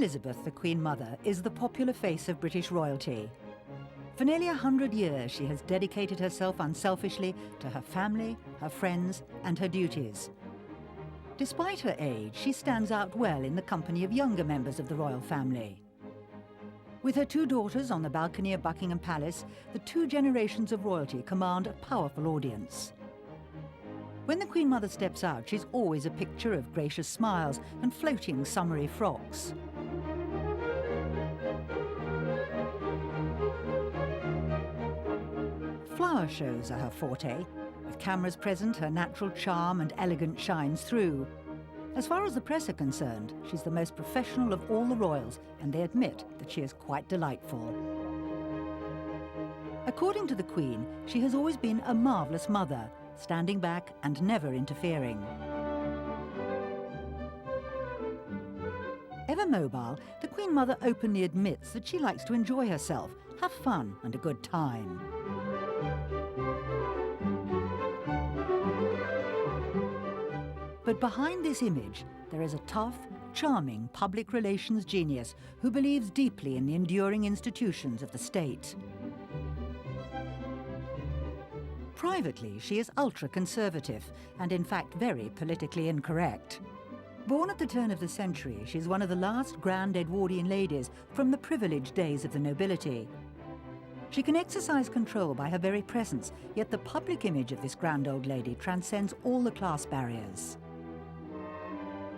Elizabeth, the Queen Mother, is the popular face of British royalty. For nearly 100 years, she has dedicated herself unselfishly to her family, her friends, and her duties. Despite her age, she stands out well in the company of younger members of the royal family. With her two daughters on the balcony of Buckingham Palace, the two generations of royalty command a powerful audience. When the Queen Mother steps out, she's always a picture of gracious smiles and floating summery frocks. Flower shows are her forte. With cameras present, her natural charm and elegance shines through. As far as the press are concerned, she's the most professional of all the royals, and they admit that she is quite delightful. According to the Queen, she has always been a marvellous mother, standing back and never interfering. Ever mobile, the Queen Mother openly admits that she likes to enjoy herself, have fun and a good time. But behind this image, there is a tough, charming public relations genius who believes deeply in the enduring institutions of the state. Privately, she is ultra-conservative and, in fact, very politically incorrect. Born at the turn of the century, she is one of the last grand Edwardian ladies from the privileged days of the nobility. She can exercise control by her very presence, yet the public image of this grand old lady transcends all the class barriers.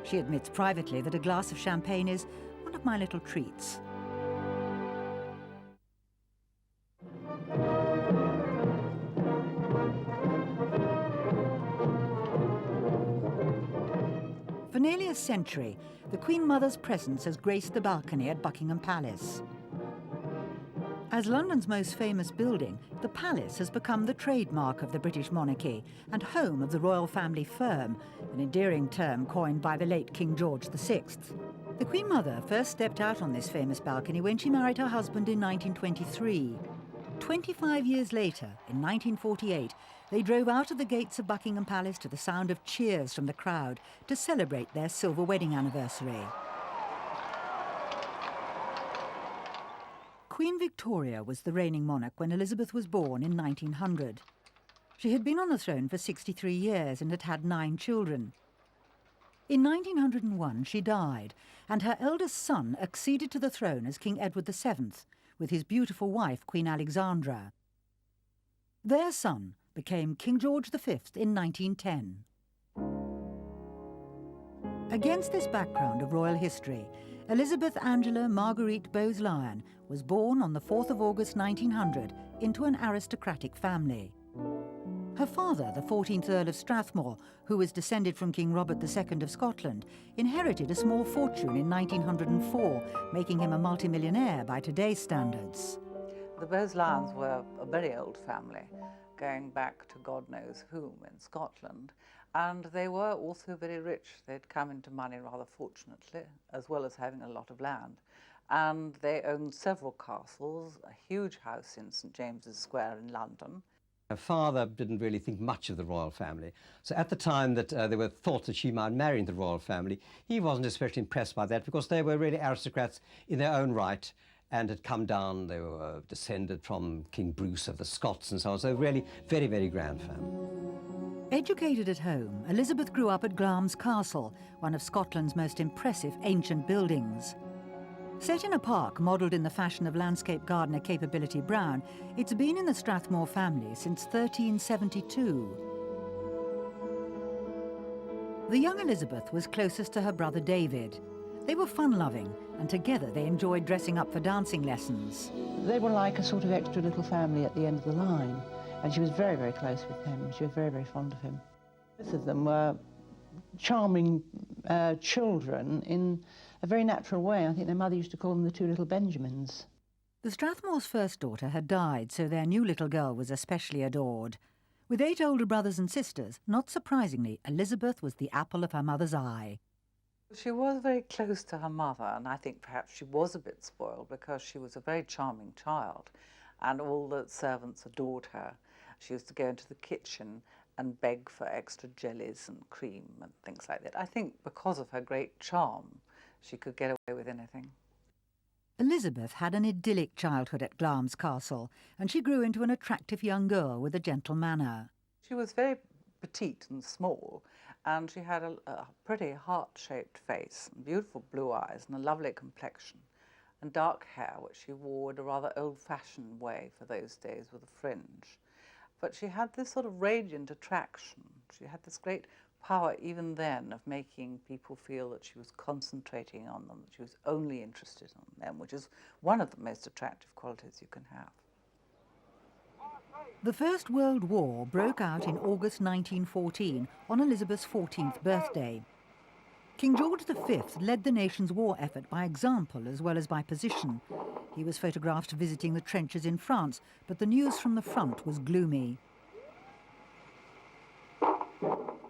She admits privately that a glass of champagne is one of my little treats. For nearly a century, the Queen Mother's presence has graced the balcony at Buckingham Palace. As London's most famous building, the palace has become the trademark of the British monarchy and home of the royal family firm, an endearing term coined by the late King George VI. The Queen Mother first stepped out on this famous balcony when she married her husband in 1923. 25 years later, in 1948, they drove out of the gates of Buckingham Palace to the sound of cheers from the crowd to celebrate their silver wedding anniversary. Queen Victoria was the reigning monarch when Elizabeth was born in 1900. She had been on the throne for 63 years and had had 9 children. In 1901, she died, and her eldest son acceded to the throne as King Edward VII, with his beautiful wife, Queen Alexandra. Their son became King George V in 1910. Against this background of royal history, Elizabeth Angela Marguerite Bowes-Lyon was born on the 4th of August 1900 into an aristocratic family. Her father, the 14th Earl of Strathmore, who was descended from King Robert II of Scotland, inherited a small fortune in 1904, making him a multimillionaire by today's standards. The Bowes-Lyons were a very old family, going back to God knows whom in Scotland. And they were also very rich. They'd come into money rather fortunately, as well as having a lot of land. And they owned several castles, a huge house in St James's Square in London. Her father didn't really think much of the royal family. So at the time that there were thoughts that she might marry into the royal family, he wasn't especially impressed by that because they were really aristocrats in their own right and had come down. They were descended from King Bruce of the Scots and so on. So really very, very grand family. Educated at home, Elizabeth grew up at Glamis Castle, one of Scotland's most impressive ancient buildings. Set in a park modelled in the fashion of landscape gardener Capability Brown, it's been in the Strathmore family since 1372. The young Elizabeth was closest to her brother David. They were fun-loving, and together they enjoyed dressing up for dancing lessons. They were like a sort of extra little family at the end of the line. And she was very, very close with him. She was very, very fond of him. Both of them were charming children in a very natural way. I think their mother used to call them the 2 little Benjamins. The Strathmore's first daughter had died, so their new little girl was especially adored. With 8 older brothers and sisters, not surprisingly, Elizabeth was the apple of her mother's eye. She was very close to her mother, and I think perhaps she was a bit spoiled because she was a very charming child, and all the servants adored her. She used to go into the kitchen and beg for extra jellies and cream and things like that. I think because of her great charm, she could get away with anything. Elizabeth had an idyllic childhood at Glamis Castle, and she grew into an attractive young girl with a gentle manner. She was very petite and small, and she had a pretty heart-shaped face, and beautiful blue eyes, and a lovely complexion, and dark hair, which she wore in a rather old-fashioned way for those days with a fringe. But she had this sort of radiant attraction. She had this great power even then of making people feel that she was concentrating on them, that she was only interested in them, which is one of the most attractive qualities you can have. The First World War broke out in August 1914 on Elizabeth's 14th birthday. King George V led the nation's war effort by example as well as by position. He was photographed visiting the trenches in France, but the news from the front was gloomy.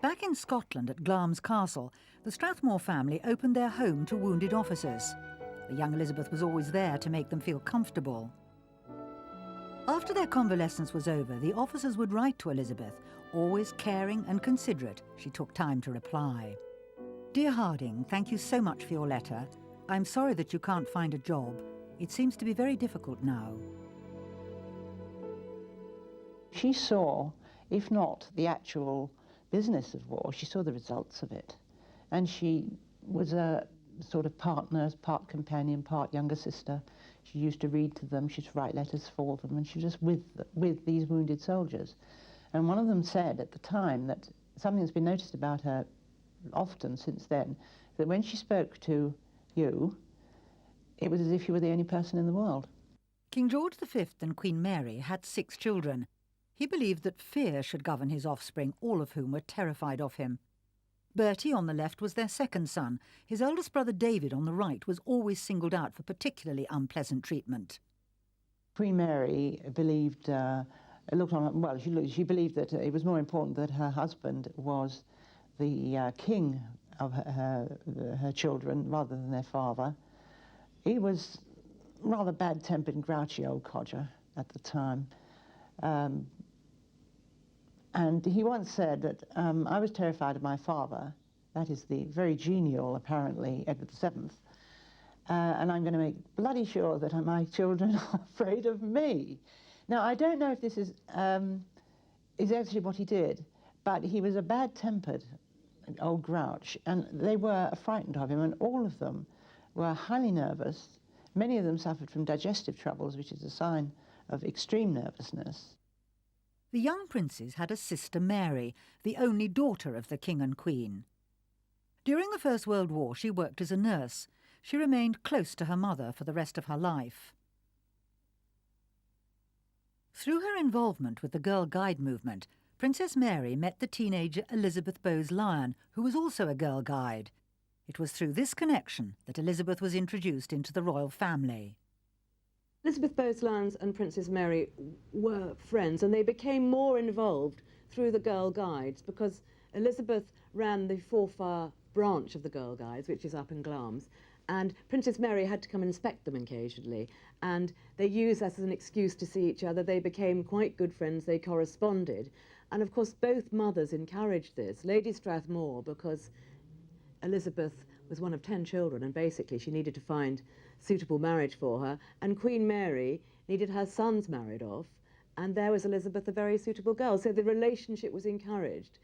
Back in Scotland at Glamis Castle, the Strathmore family opened their home to wounded officers. The young Elizabeth was always there to make them feel comfortable. After their convalescence was over, the officers would write to Elizabeth. Always caring and considerate, she took time to reply. Dear Harding, thank you so much for your letter. I'm sorry that you can't find a job. It seems to be very difficult now. She saw, if not the actual business of war, she saw the results of it. And she was a sort of partner, part companion, part younger sister. She used to read to them, she used to write letters for them, and she was just with these wounded soldiers. And one of them said at the time that something that's been noticed about her often since then, that when she spoke to you, it was as if you were the only person in the world. King George V and Queen Mary had 6 children. He believed that fear should govern his offspring, all of whom were terrified of him. Bertie on the left was their second son. His eldest brother David on the right was always singled out for particularly unpleasant treatment. Queen Mary believed, she believed that it was more important that her husband was the king of her children rather than their father. He was rather bad-tempered and grouchy old codger at the time. And he once said that, I was terrified of my father, that is the very genial, apparently, Edward VII, and I'm going to make bloody sure that my children are afraid of me. Now, I don't know if this is actually what he did, but he was a bad-tempered old grouch, and they were frightened of him, and all of them were highly nervous. Many of them suffered from digestive troubles, which is a sign of extreme nervousness. The young princes had a sister Mary, the only daughter of the King and Queen. During the First World War, she worked as a nurse. She remained close to her mother for the rest of her life. Through her involvement with the Girl Guide movement, Princess Mary met the teenager Elizabeth Bowes-Lyon, who was also a Girl Guide. It was through this connection that Elizabeth was introduced into the royal family. Elizabeth Bowes-Lyon and Princess Mary were friends, and they became more involved through the Girl Guides because Elizabeth ran the Forfar branch of the Girl Guides, which is up in Glamis, and Princess Mary had to come and inspect them occasionally, and they used that as an excuse to see each other. They became quite good friends, they corresponded, and of course both mothers encouraged this. Lady Strathmore, because Elizabeth was one of 10 children, and basically she needed to find suitable marriage for her, and Queen Mary needed her sons married off, and there was Elizabeth, a very suitable girl, so the relationship was encouraged.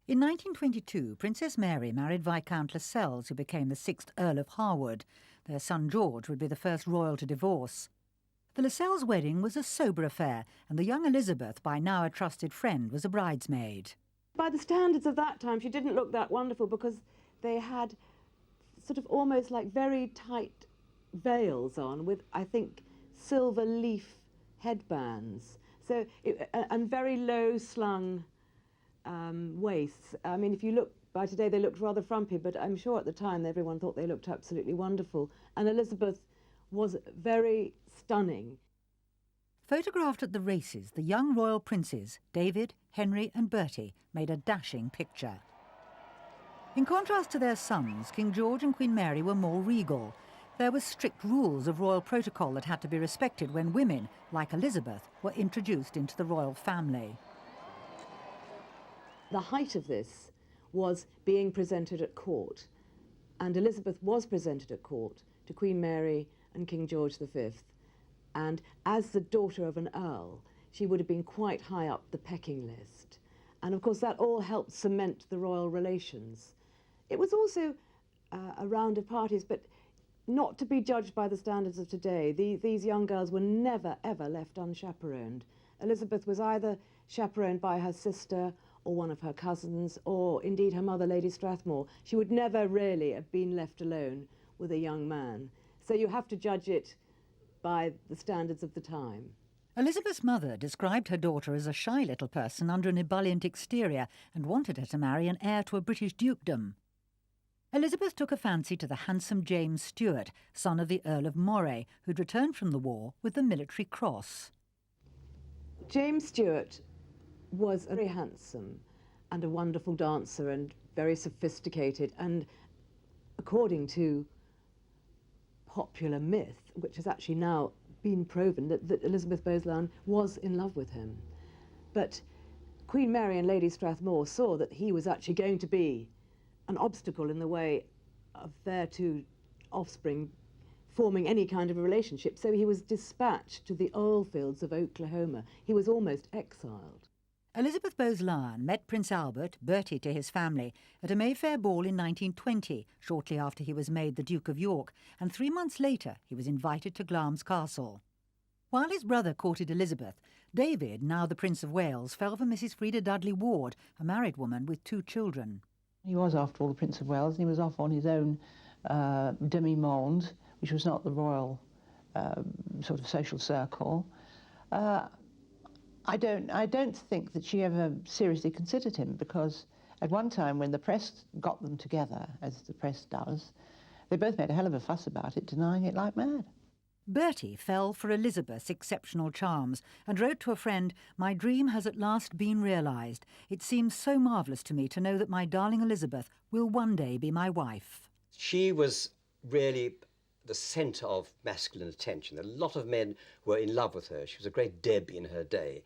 In 1922, Princess Mary married Viscount Lascelles, who became the 6th Earl of Harwood. Their son George would be the first royal to divorce. The Lascelles' wedding was a sober affair, and the young Elizabeth, by now a trusted friend, was a bridesmaid. By the standards of that time, she didn't look that wonderful because they had sort of almost like very tight veils on with, I think, silver leaf headbands. So, and very low-slung waists. I mean, if you look, by today they looked rather frumpy, but I'm sure at the time everyone thought they looked absolutely wonderful. And Elizabeth was very stunning. Photographed at the races, the young royal princes, David, Henry and Bertie, made a dashing picture. In contrast to their sons, King George and Queen Mary were more regal. There were strict rules of royal protocol that had to be respected when women, like Elizabeth, were introduced into the royal family. The height of this was being presented at court. and Elizabeth was presented at court to Queen Mary and King George V. And as the daughter of an earl, she would have been quite high up the pecking list. And of course that all helped cement the royal relations. It was also a round of parties, but not to be judged by the standards of today. These young girls were never, ever left unchaperoned. Elizabeth was either chaperoned by her sister or one of her cousins, or indeed her mother, Lady Strathmore. She would never really have been left alone with a young man. So you have to judge it by the standards of the time. Elizabeth's mother described her daughter as a shy little person under an ebullient exterior and wanted her to marry an heir to a British dukedom. Elizabeth took a fancy to the handsome James Stuart, son of the Earl of Moray, who'd returned from the war with the Military Cross. James Stuart was very handsome and a wonderful dancer and very sophisticated, and according to popular myth, which has actually now been proven, that Elizabeth Bowes-Lyon was in love with him. But Queen Mary and Lady Strathmore saw that he was actually going to be an obstacle in the way of their two offspring forming any kind of a relationship, so he was dispatched to the oil fields of Oklahoma. He was almost exiled. Elizabeth Bowes-Lyon met Prince Albert, Bertie to his family, at a Mayfair ball in 1920, shortly after he was made the Duke of York, and 3 months later he was invited to Glamis Castle. While his brother courted Elizabeth, David, now the Prince of Wales, fell for Mrs. Freda Dudley Ward, a married woman with 2 children. He was, after all, the Prince of Wales, and he was off on his own demi-monde, which was not the royal sort of social circle. I don't think that she ever seriously considered him, because at one time when the press got them together, as the press does, they both made a hell of a fuss about it, denying it like mad. Bertie fell for Elizabeth's exceptional charms and wrote to a friend, "My dream has at last been realised. It seems so marvellous to me to know that my darling Elizabeth will one day be my wife." She was really the centre of masculine attention. A lot of men were in love with her. She was a great Deb in her day.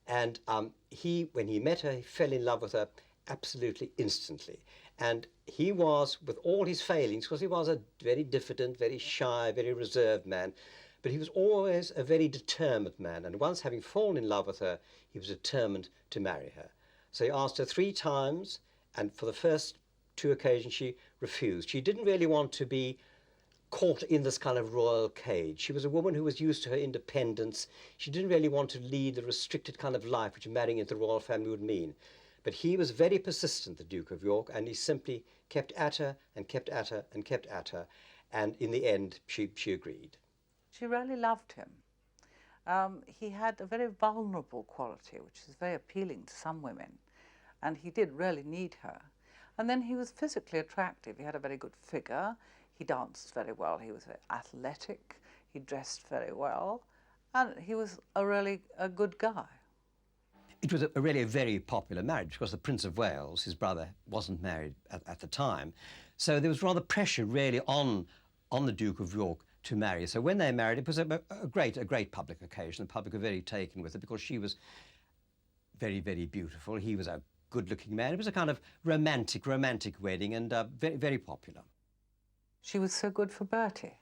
And when he met her, he fell in love with her absolutely instantly. And he was, with all his failings, because he was a very diffident, very shy, very reserved man, but he was always a very determined man. And once having fallen in love with her, he was determined to marry her. So he asked her 3 times, and for the first 2 occasions she refused. She didn't really want to be caught in this kind of royal cage. She was a woman who was used to her independence. She didn't really want to lead the restricted kind of life which marrying into the royal family would mean. But he was very persistent, the Duke of York, and he simply kept at her and kept at her and kept at her. And in the end, she agreed. She really loved him. He had a very vulnerable quality, which is very appealing to some women. And he did really need her. And then he was physically attractive. He had a very good figure. He danced very well. He was very athletic. He dressed very well. And he was a good guy. It was really a very popular marriage, because the Prince of Wales, his brother, wasn't married at the time. So there was rather pressure really on the Duke of York to marry. So when they married, it was a great public occasion. The public were very taken with it, because she was very, very beautiful. He was a good-looking man. It was a kind of romantic wedding, and very, very popular. She was so good for Bertie.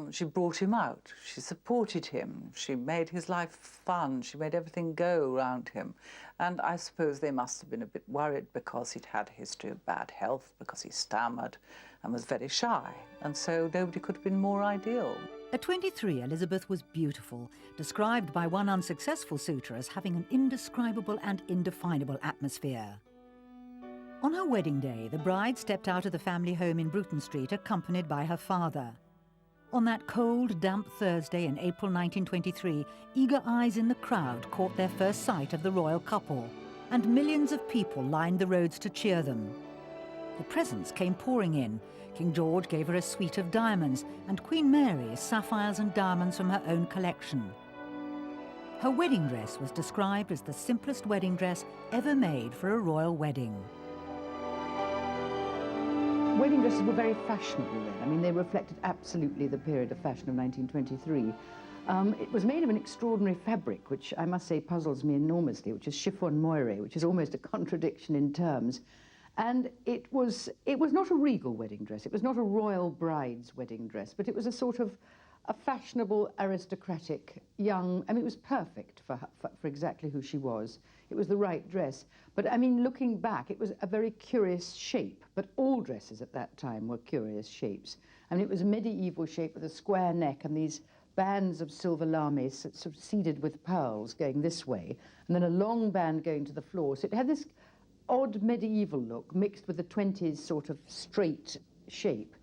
She brought him out, she supported him, she made his life fun, she made everything go around him. And I suppose they must have been a bit worried, because he'd had a history of bad health, because he stammered and was very shy. And so nobody could have been more ideal. At 23, Elizabeth was beautiful, described by one unsuccessful suitor as having an indescribable and indefinable atmosphere. On her wedding day, the bride stepped out of the family home in Bruton Street accompanied by her father. On that cold, damp Thursday in April 1923, eager eyes in the crowd caught their first sight of the royal couple, and millions of people lined the roads to cheer them. The presents came pouring in. King George gave her a suite of diamonds, and Queen Mary sapphires and diamonds from her own collection. Her wedding dress was described as the simplest wedding dress ever made for a royal wedding. Wedding dresses were very fashionable then. I mean, they reflected absolutely the period of fashion of 1923. It was made of an extraordinary fabric, which I must say puzzles me enormously, which is chiffon moire, which is almost a contradiction in terms. And it was not a regal wedding dress, it was not a royal bride's wedding dress, but it was a sort of a fashionable, aristocratic, young, I mean, it was perfect for exactly who she was. It was the right dress. But, I mean, looking back, it was a very curious shape, but all dresses at that time were curious shapes. I mean, it was a medieval shape with a square neck and these bands of silver lame sort of seeded with pearls going this way, and then a long band going to the floor. So it had this odd medieval look mixed with the 20s sort of straight shape.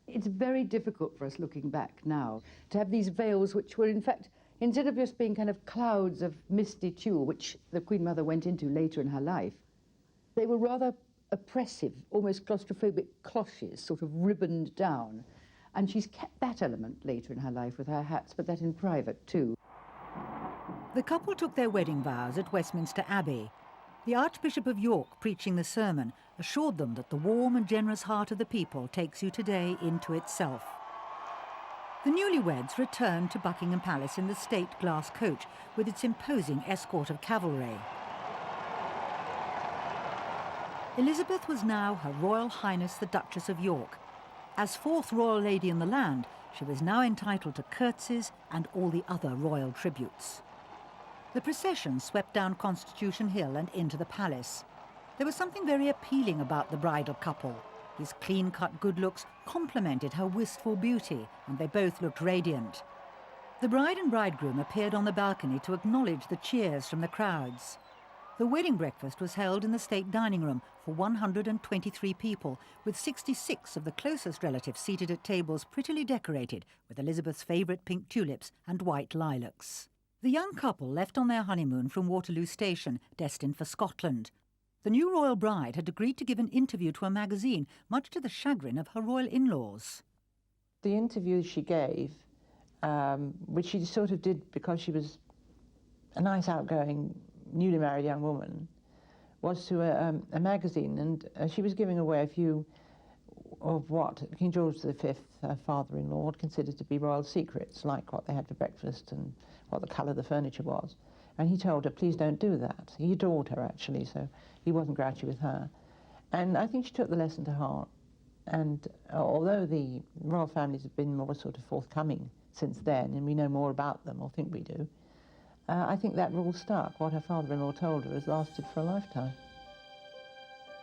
It's very difficult for us looking back now to have these veils which were in fact, instead of just being kind of clouds of misty tulle, which the Queen Mother went into later in her life, they were rather oppressive, almost claustrophobic cloches, sort of ribboned down. And she's kept that element later in her life with her hats, but that in private too. The couple took their wedding vows at Westminster Abbey. The Archbishop of York, preaching the sermon, assured them that the warm and generous heart of the people takes you today into itself. The newlyweds returned to Buckingham Palace in the state glass coach with its imposing escort of cavalry. Elizabeth was now Her Royal Highness the Duchess of York. As fourth royal lady in the land, she was now entitled to curtsies and all the other royal tributes. The procession swept down Constitution Hill and into the palace. There was something very appealing about the bridal couple. His clean-cut good looks complemented her wistful beauty, and they both looked radiant. The bride and bridegroom appeared on the balcony to acknowledge the cheers from the crowds. The wedding breakfast was held in the state dining room for 123 people, with 66 of the closest relatives seated at tables prettily decorated with Elizabeth's favourite pink tulips and white lilacs. The young couple left on their honeymoon from Waterloo Station, destined for Scotland. The new royal bride had agreed to give an interview to a magazine, much to the chagrin of her royal in-laws. The interview she gave, which she sort of did because she was a nice, outgoing, newly married young woman, was to a magazine, and she was giving away a few of what King George V, her father-in-law, had considered to be royal secrets, like what they had for breakfast and what the colour of the furniture was. And he told her, please don't do that. He adored her, actually, so he wasn't grouchy with her. And I think she took the lesson to heart. And although the royal families have been more sort of forthcoming since then, and we know more about them, or think we do, I think that rule stuck. What her father-in-law told her has lasted for a lifetime.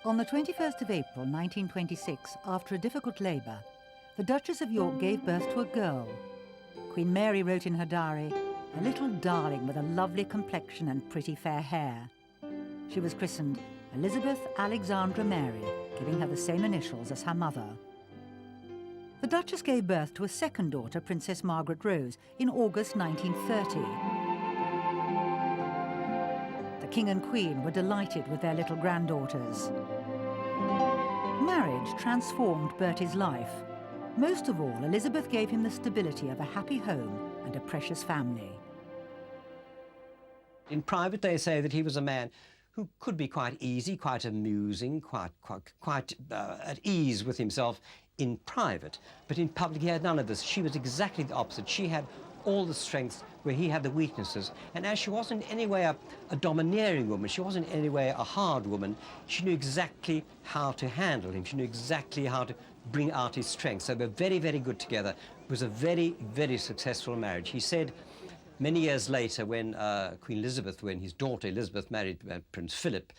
On the 21st of April 1926, after a difficult labour, the Duchess of York gave birth to a girl. Queen Mary wrote in her diary, "A little darling with a lovely complexion and pretty fair hair." She was christened Elizabeth Alexandra Mary, giving her the same initials as her mother. The Duchess gave birth to a second daughter, Princess Margaret Rose, in August 1930. The King and Queen were delighted with their little granddaughters. Marriage transformed Bertie's life. Most of all, Elizabeth gave him the stability of a happy home and a precious family. In private, they say that he was a man who could be quite easy, quite amusing, quite at ease with himself in private. But in public, he had none of this. She was exactly the opposite. She had all the strengths where he had the weaknesses. And as she wasn't in any way a domineering woman, she wasn't in any way a hard woman, she knew exactly how to handle him. She knew exactly how to bring out his strengths. So they were very, very good together. It was a very, very successful marriage. He said many years later, when Queen Elizabeth, when his daughter Elizabeth married Prince Philip,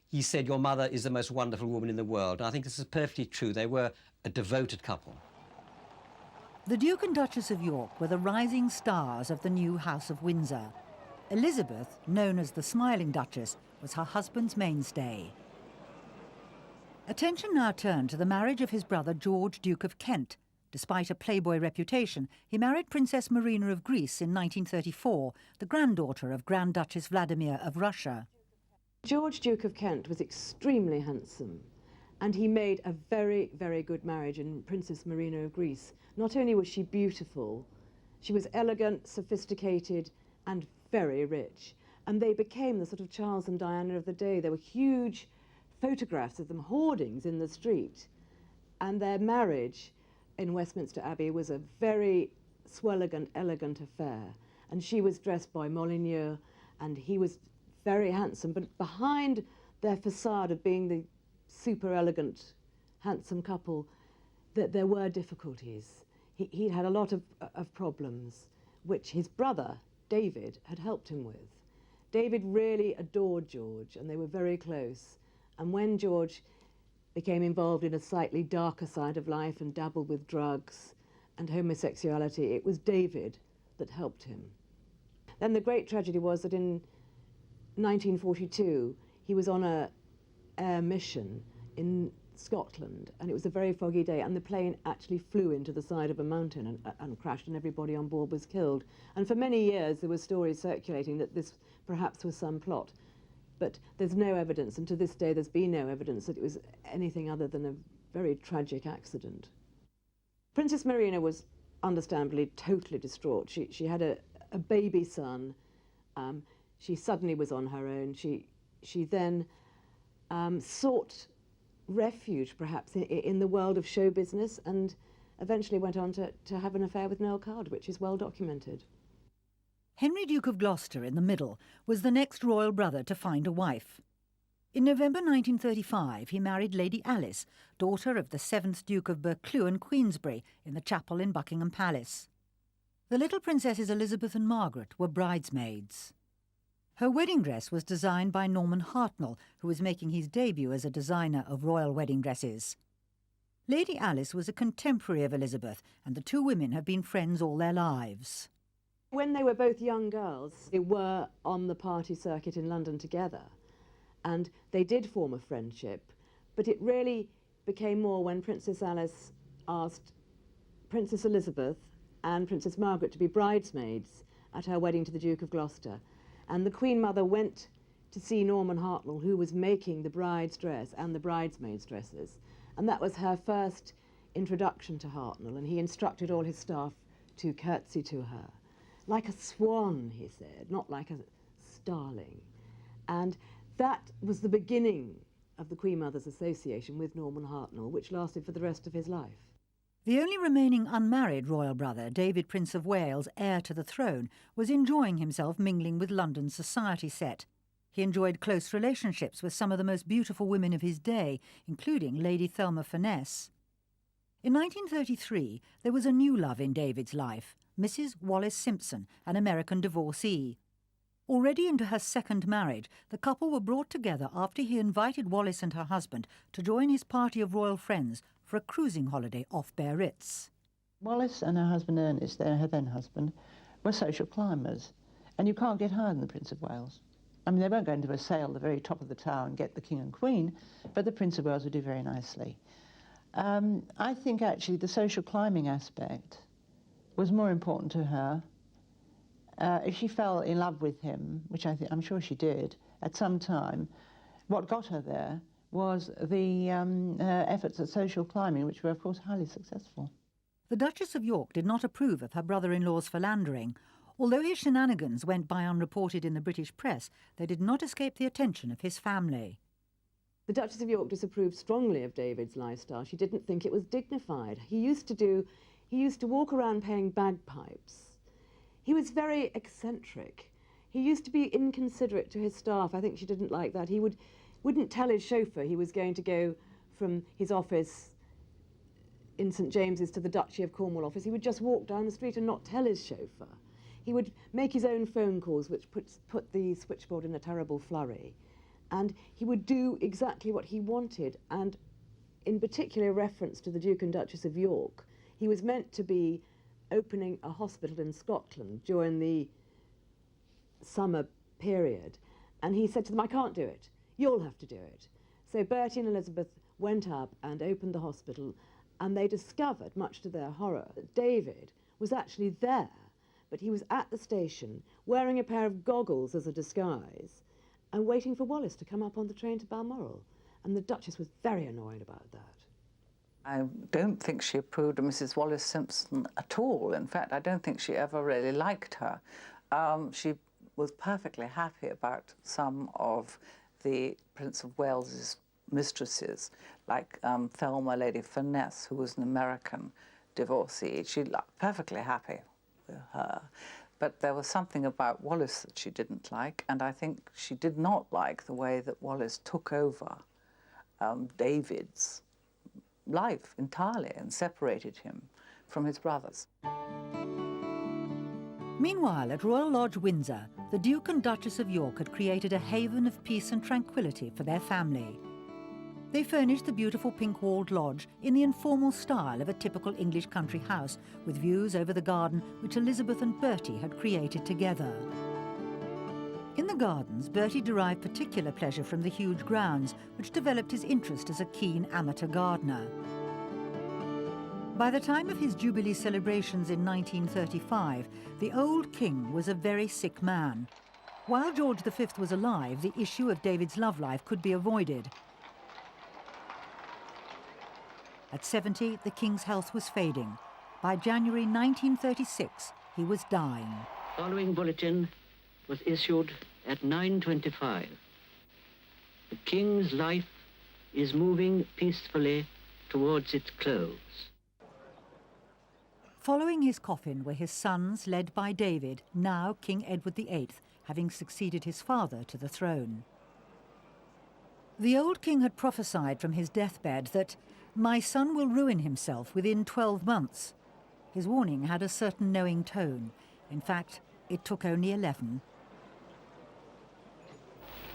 he said, "Your mother is the most wonderful woman in the world." And I think this is perfectly true. They were a devoted couple. The Duke and Duchess of York were the rising stars of the new House of Windsor. Elizabeth, known as the Smiling Duchess, was her husband's mainstay. Attention now turned to the marriage of his brother George, Duke of Kent. Despite a playboy reputation, he married Princess Marina of Greece in 1934, the granddaughter of Grand Duchess Vladimir of Russia. George, Duke of Kent, was extremely handsome, and he made a very, very good marriage in Princess Marina of Greece. Not only was she beautiful, she was elegant, sophisticated, and very rich. And they became the sort of Charles and Diana of the day. There were huge photographs of them, hoardings in the street. And their marriage in Westminster Abbey was a very swelligant, elegant affair. And she was dressed by Molyneux, and he was very handsome. But behind their facade of being the super elegant, handsome couple, that there were difficulties. He'd had a lot of problems, which his brother, David, had helped him with. David really adored George, and they were very close. And when George became involved in a slightly darker side of life and dabbled with drugs and homosexuality, it was David that helped him. Then the great tragedy was that in 1942, he was on an air mission in Scotland, and it was a very foggy day, and the plane actually flew into the side of a mountain and crashed, and everybody on board was killed. And for many years there were stories circulating that this perhaps was some plot, but there's no evidence, and to this day there's been no evidence that it was anything other than a very tragic accident. Princess Marina was understandably totally distraught. She had a baby son. She suddenly was on her own. She then sought refuge, perhaps, in the world of show business, and eventually went on to have an affair with Noel Coward, which is well documented. Henry, Duke of Gloucester, in the middle, was the next royal brother to find a wife. In November 1935, he married Lady Alice, daughter of the 7th Duke of Buccleuch and Queensberry, in the chapel in Buckingham Palace. The little princesses Elizabeth and Margaret were bridesmaids. Her wedding dress was designed by Norman Hartnell, who was making his debut as a designer of royal wedding dresses. Lady Alice was a contemporary of Elizabeth, and the two women have been friends all their lives. When they were both young girls, they were on the party circuit in London together, and they did form a friendship, but it really became more when Princess Alice asked Princess Elizabeth and Princess Margaret to be bridesmaids at her wedding to the Duke of Gloucester. And the Queen Mother went to see Norman Hartnell, who was making the bride's dress and the bridesmaids' dresses. And that was her first introduction to Hartnell, and he instructed all his staff to curtsy to her. Like a swan, he said, not like a starling. And that was the beginning of the Queen Mother's association with Norman Hartnell, which lasted for the rest of his life. The only remaining unmarried royal brother, David, Prince of Wales, heir to the throne, was enjoying himself mingling with London's society set. He enjoyed close relationships with some of the most beautiful women of his day, including Lady Thelma Furness. In 1933, there was a new love in David's life, Mrs. Wallis Simpson, an American divorcee. Already into her second marriage, the couple were brought together after he invited Wallis and her husband to join his party of royal friends for a cruising holiday off Biarritz. Wallis and her husband Ernest, her then husband, were social climbers, and you can't get higher than the Prince of Wales. I mean, they weren't going to assail the very top of the tower and get the King and Queen, but the Prince of Wales would do very nicely. I think actually the social climbing aspect was more important to her. If she fell in love with him, which I'm sure she did, at some time, what got her there was the efforts at social climbing, which were, of course, highly successful. The Duchess of York did not approve of her brother-in-law's philandering. Although his shenanigans went by unreported in the British press, they did not escape the attention of his family. The Duchess of York disapproved strongly of David's lifestyle. She didn't think it was dignified. He used to walk around playing bagpipes. He was very eccentric. He used to be inconsiderate to his staff. I think she didn't like that. He wouldn't tell his chauffeur he was going to go from his office in St James's to the Duchy of Cornwall office. He would just walk down the street and not tell his chauffeur. He would make his own phone calls, which put the switchboard in a terrible flurry. And he would do exactly what he wanted, and in particular reference to the Duke and Duchess of York, he was meant to be opening a hospital in Scotland during the summer period. And he said to them, "I can't do it. You'll have to do it." So Bertie and Elizabeth went up and opened the hospital, and they discovered, much to their horror, that David was actually there, but he was at the station wearing a pair of goggles as a disguise and waiting for Wallis to come up on the train to Balmoral. And the Duchess was very annoyed about that. I don't think she approved of Mrs. Wallis Simpson at all. In fact, I don't think she ever really liked her. She was perfectly happy about some of the Prince of Wales's mistresses, like Thelma, Lady Furness, who was an American divorcee. She was perfectly happy with her. But there was something about Wallis that she didn't like, and I think she did not like the way that Wallis took over David's life entirely and separated him from his brothers. Meanwhile, at Royal Lodge, Windsor, the Duke and Duchess of York had created a haven of peace and tranquility for their family. They furnished the beautiful pink-walled lodge in the informal style of a typical English country house, with views over the garden which Elizabeth and Bertie had created together. In the gardens, Bertie derived particular pleasure from the huge grounds, which developed his interest as a keen amateur gardener. By the time of his Jubilee celebrations in 1935, the old king was a very sick man. While George V was alive, the issue of David's love life could be avoided. At 70, the king's health was fading. By January 1936, he was dying. Following bulletin was issued at 9:25. The king's life is moving peacefully towards its close. Following his coffin were his sons, led by David, now King Edward VIII, having succeeded his father to the throne. The old king had prophesied from his deathbed that, "My son will ruin himself within 12 months. His warning had a certain knowing tone. In fact, it took only 11.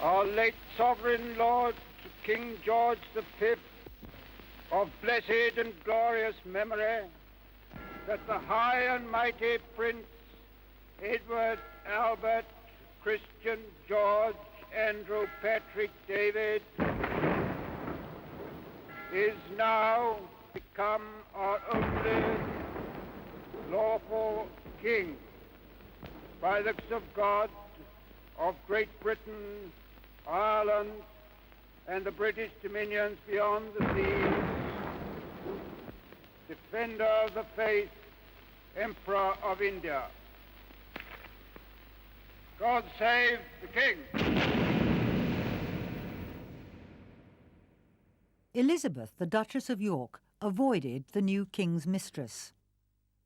Our late sovereign lord, King George V, of blessed and glorious memory, that the high and mighty Prince Edward, Albert, Christian, George, Andrew, Patrick, David, is now become our only lawful king, by the grace of God, of Great Britain, Ireland, and the British dominions beyond the seas, defender of the faith, Emperor of India. God save the King. Elizabeth, the Duchess of York, avoided the new king's mistress.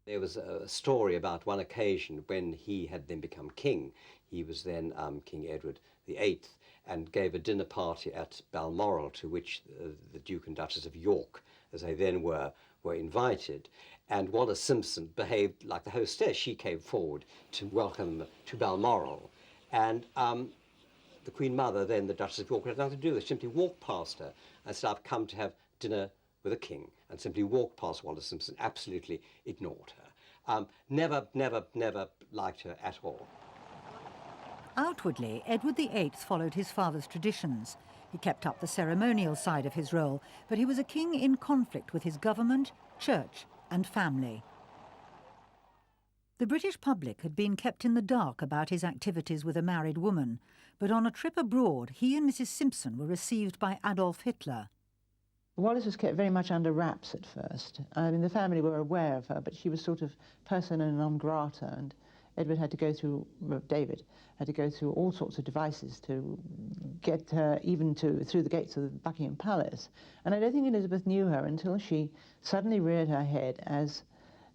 There was a story about one occasion when he had then become king. He was then King Edward VIII, and gave a dinner party at Balmoral, to which the Duke and Duchess of York, as they then were invited. And Wallis Simpson behaved like the hostess. She came forward to welcome them to Balmoral. And the Queen Mother, then the Duchess of York, had nothing to do with it. Simply walked past her and said, "I've come to have dinner with a king," and simply walked past Wallis Simpson, absolutely ignored her. Never liked her at all. Outwardly, Edward VIII followed his father's traditions. He kept up the ceremonial side of his role, but he was a king in conflict with his government, church, and family. The British public had been kept in the dark about his activities with a married woman, but on a trip abroad, he and Mrs. Simpson were received by Adolf Hitler. Wallis was kept very much under wraps at first. I mean, the family were aware of her, but she was sort of persona non grata, and David had to go through all sorts of devices to get her even through the gates of Buckingham Palace. And I don't think Elizabeth knew her until she suddenly reared her head as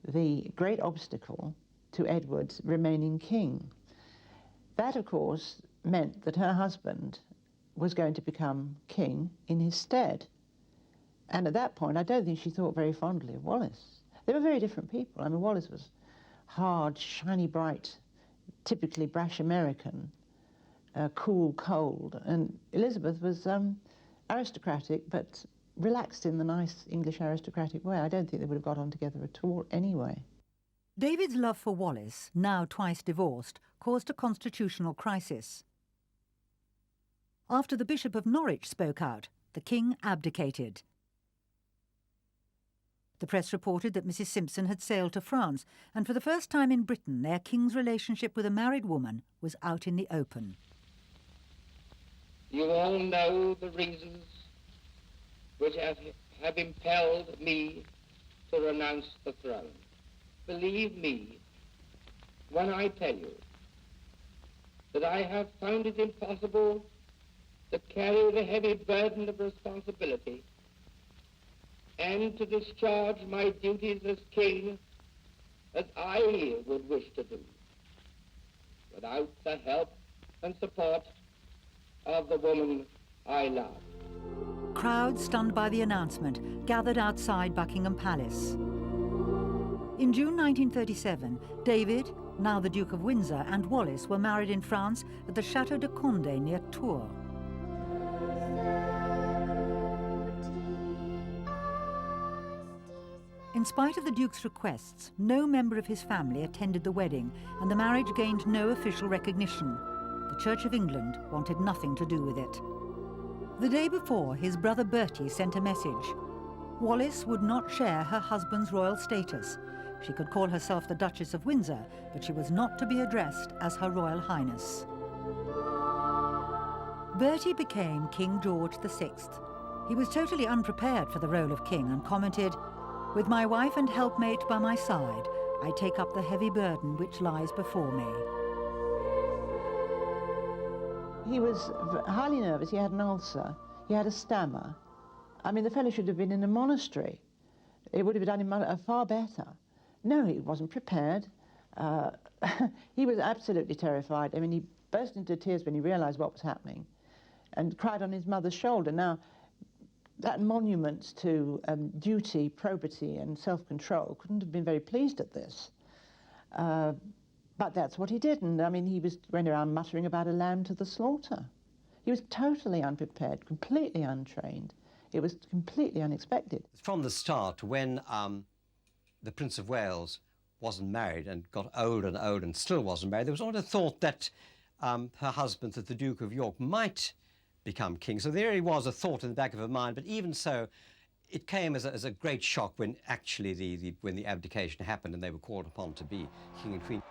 the great obstacle to Edward's remaining king. That, of course, meant that her husband was going to become king in his stead. And at that point, I don't think she thought very fondly of Wallis. They were very different people. I mean, Wallis was hard, shiny, bright, typically brash American, cool, cold. And Elizabeth was aristocratic, but relaxed in the nice English aristocratic way. I don't think they would have got on together at all anyway. David's love for Wallis, now twice divorced, caused a constitutional crisis. After the Bishop of Norwich spoke out, the king abdicated. The press reported that Mrs. Simpson had sailed to France, and for the first time in Britain, their king's relationship with a married woman was out in the open. You all know the reasons which have impelled me to renounce the throne. Believe me when I tell you that I have found it impossible to carry the heavy burden of responsibility and to discharge my duties as king as I would wish to do, without the help and support of the woman I love. Crowds, stunned by the announcement, gathered outside Buckingham Palace. In June 1937, David, now the Duke of Windsor, and Wallis were married in France at the Château de Condé near Tours. In spite of the Duke's requests, no member of his family attended the wedding, and the marriage gained no official recognition. The Church of England wanted nothing to do with it. The day before, his brother Bertie sent a message. Wallis would not share her husband's royal status. She could call herself the Duchess of Windsor, but she was not to be addressed as Her Royal Highness. Bertie became King George VI. He was totally unprepared for the role of king and commented, "With my wife and helpmate by my side, I take up the heavy burden which lies before me." He was highly nervous. He had an ulcer. He had a stammer. I mean, the fellow should have been in a monastery. It would have done him far better. No, he wasn't prepared. He was absolutely terrified. I mean, he burst into tears when he realised what was happening and cried on his mother's shoulder. Now, that monument to duty, probity and self-control couldn't have been very pleased at this. But that's what he did. And, I mean, he went around muttering about a lamb to the slaughter. He was totally unprepared, completely untrained. It was completely unexpected. From the start, when the Prince of Wales wasn't married and got old and still wasn't married, there was always a thought that her husband, that the Duke of York, might become king. So there really was a thought in the back of her mind, but even so, it came as a great shock when actually when the abdication happened and they were called upon to be king and queen.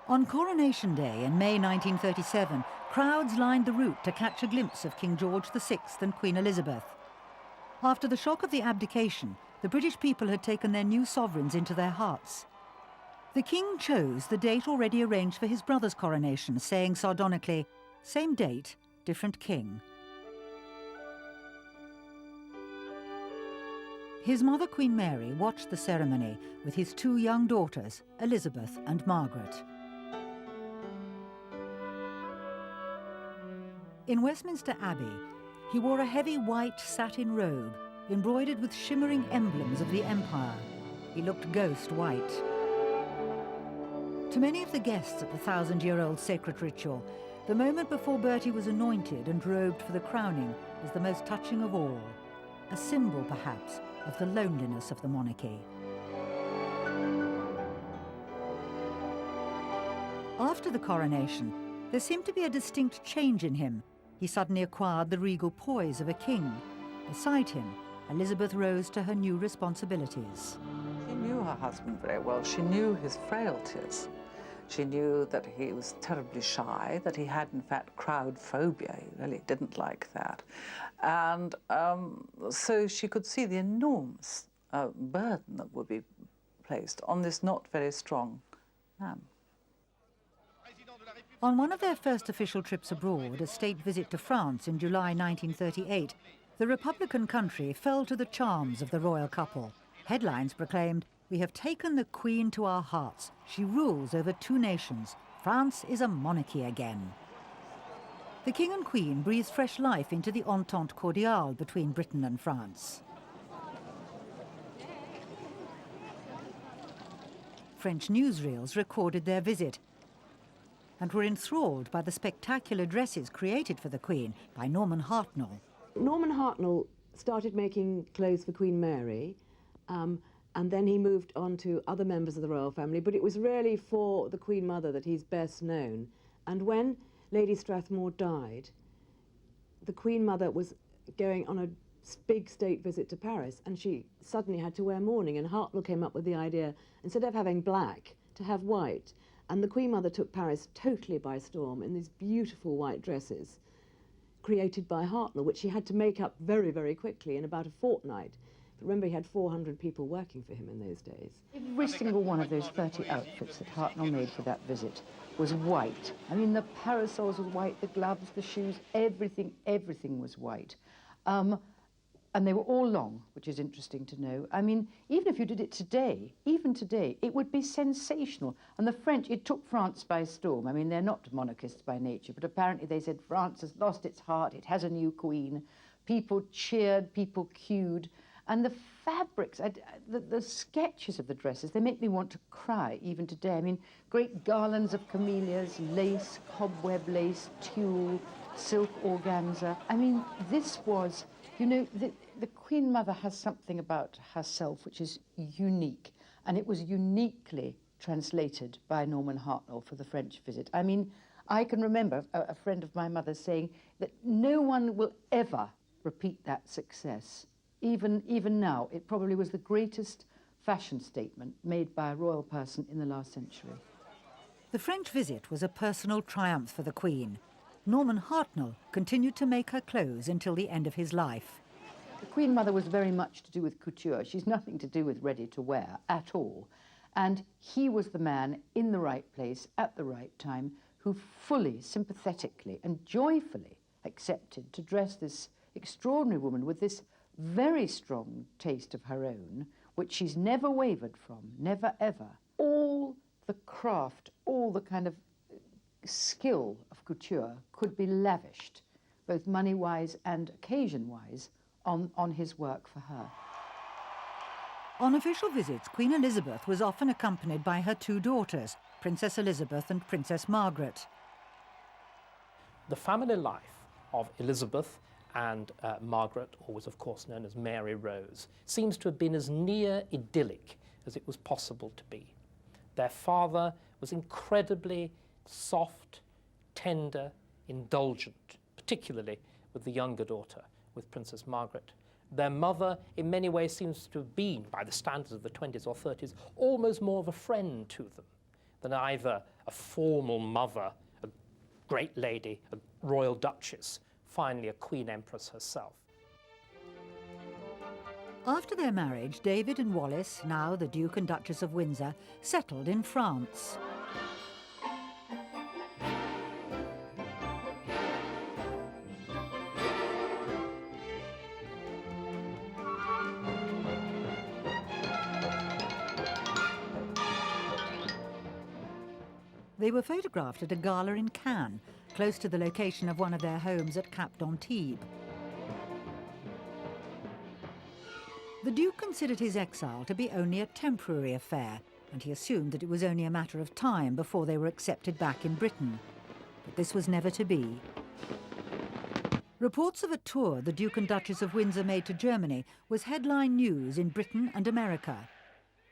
On Coronation Day in May 1937, crowds lined the route to catch a glimpse of King George VI and Queen Elizabeth. After the shock of the abdication, the British people had taken their new sovereigns into their hearts. The king chose the date already arranged for his brother's coronation, saying sardonically, "Same date, different king." His mother, Queen Mary, watched the ceremony with his two young daughters, Elizabeth and Margaret. In Westminster Abbey, he wore a heavy white satin robe embroidered with shimmering emblems of the empire. He looked ghost white. To many of the guests at the 1,000-year-old sacred ritual, the moment before Bertie was anointed and robed for the crowning was the most touching of all, a symbol, perhaps, of the loneliness of the monarchy. After the coronation, there seemed to be a distinct change in him. He suddenly acquired the regal poise of a king. Beside him, Elizabeth rose to her new responsibilities. She knew her husband very well. She knew his frailties. She knew that he was terribly shy, that he had, in fact, crowd phobia. He really didn't like that. And so she could see the enormous burden that would be placed on this not very strong man. On one of their first official trips abroad, a state visit to France in July 1938, the Republican country fell to the charms of the royal couple. Headlines proclaimed, "We have taken the Queen to our hearts. She rules over two nations. France is a monarchy again." The King and Queen breathed fresh life into the entente cordiale between Britain and France. French newsreels recorded their visit and were enthralled by the spectacular dresses created for the Queen by Norman Hartnell. Norman Hartnell started making clothes for Queen Mary, and then he moved on to other members of the royal family, but it was really for the Queen Mother that he's best known. And when Lady Strathmore died, the Queen Mother was going on a big state visit to Paris, and she suddenly had to wear mourning, and Hartnell came up with the idea, instead of having black, to have white. And the Queen Mother took Paris totally by storm in these beautiful white dresses created by Hartnell, which he had to make up very, very quickly in about a fortnight. But remember, he had 400 people working for him in those days. Every single one of those 30 outfits that Hartnell made for that visit was white. I mean, the parasols were white, the gloves, the shoes, everything was white. And they were all long, which is interesting to know. I mean, even if you did it today, even today, it would be sensational. And the French, it took France by storm. I mean, they're not monarchists by nature, but apparently they said France has lost its heart, it has a new queen. People cheered, people queued, and the fabrics, the sketches of the dresses, they make me want to cry even today. I mean, great garlands of camellias, lace, cobweb lace, tulle, silk organza. I mean, this was, you know, the Queen Mother has something about herself which is unique, and it was uniquely translated by Norman Hartnell for the French visit. I mean, I can remember a friend of my mother's saying that no one will ever repeat that success. Even now, it probably was the greatest fashion statement made by a royal person in the last century. The French visit was a personal triumph for the Queen. Norman Hartnell continued to make her clothes until the end of his life. The Queen Mother was very much to do with couture. She's nothing to do with ready-to-wear at all. And he was the man in the right place at the right time who fully, sympathetically and joyfully accepted to dress this extraordinary woman with this very strong taste of her own, which she's never wavered from, never ever. All the craft, all the kind of skill of couture could be lavished, both money-wise and occasion-wise, on his work for her. On official visits, Queen Elizabeth was often accompanied by her two daughters, Princess Elizabeth and Princess Margaret. The family life of Elizabeth and Margaret, or was of course known as Mary Rose, seems to have been as near idyllic as it was possible to be. Their father was incredibly soft, tender, indulgent, particularly with the younger daughter, with Princess Margaret. Their mother, in many ways, seems to have been, by the standards of the 20s or 30s, almost more of a friend to them than either a formal mother, a great lady, a royal duchess, finally a Queen Empress herself. After their marriage, David and Wallis, now the Duke and Duchess of Windsor, settled in France. They were photographed at a gala in Cannes, close to the location of one of their homes at Cap d'Antibes. The Duke considered his exile to be only a temporary affair, and he assumed that it was only a matter of time before they were accepted back in Britain. But this was never to be. Reports of a tour the Duke and Duchess of Windsor made to Germany was headline news in Britain and America.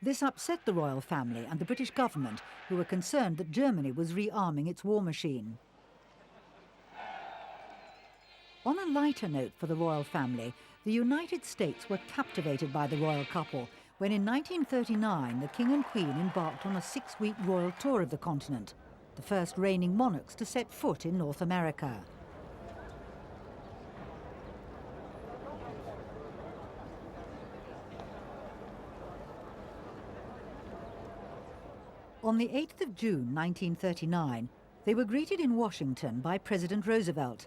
This upset the royal family and the British government, who were concerned that Germany was rearming its war machine. On a lighter note for the royal family, the United States were captivated by the royal couple when in 1939 the King and Queen embarked on a 6-week royal tour of the continent, the first reigning monarchs to set foot in North America. On the 8th of June 1939, they were greeted in Washington by President Roosevelt.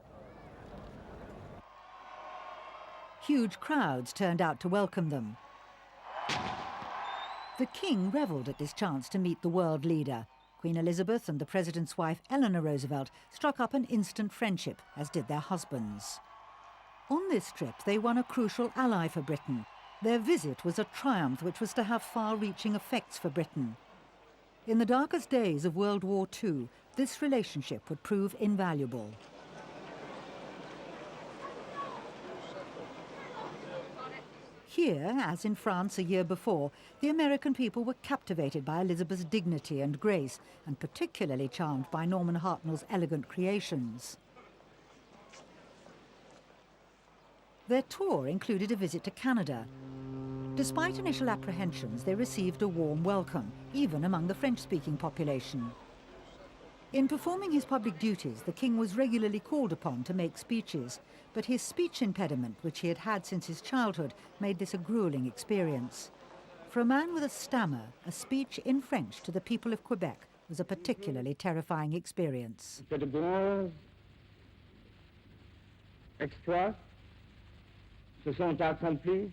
Huge crowds turned out to welcome them. The King revelled at this chance to meet the world leader. Queen Elizabeth and the President's wife, Eleanor Roosevelt, struck up an instant friendship, as did their husbands. On this trip, they won a crucial ally for Britain. Their visit was a triumph which was to have far-reaching effects for Britain. In the darkest days of World War II, this relationship would prove invaluable. Here, as in France a year before, the American people were captivated by Elizabeth's dignity and grace, and particularly charmed by Norman Hartnell's elegant creations. Their tour included a visit to Canada. Despite initial apprehensions, they received a warm welcome, even among the French-speaking population. In performing his public duties, the King was regularly called upon to make speeches, but his speech impediment, which he had had since his childhood, made this a grueling experience. For a man with a stammer, a speech in French to the people of Quebec was a particularly terrifying experience. Que de grands exploits se sont accomplis,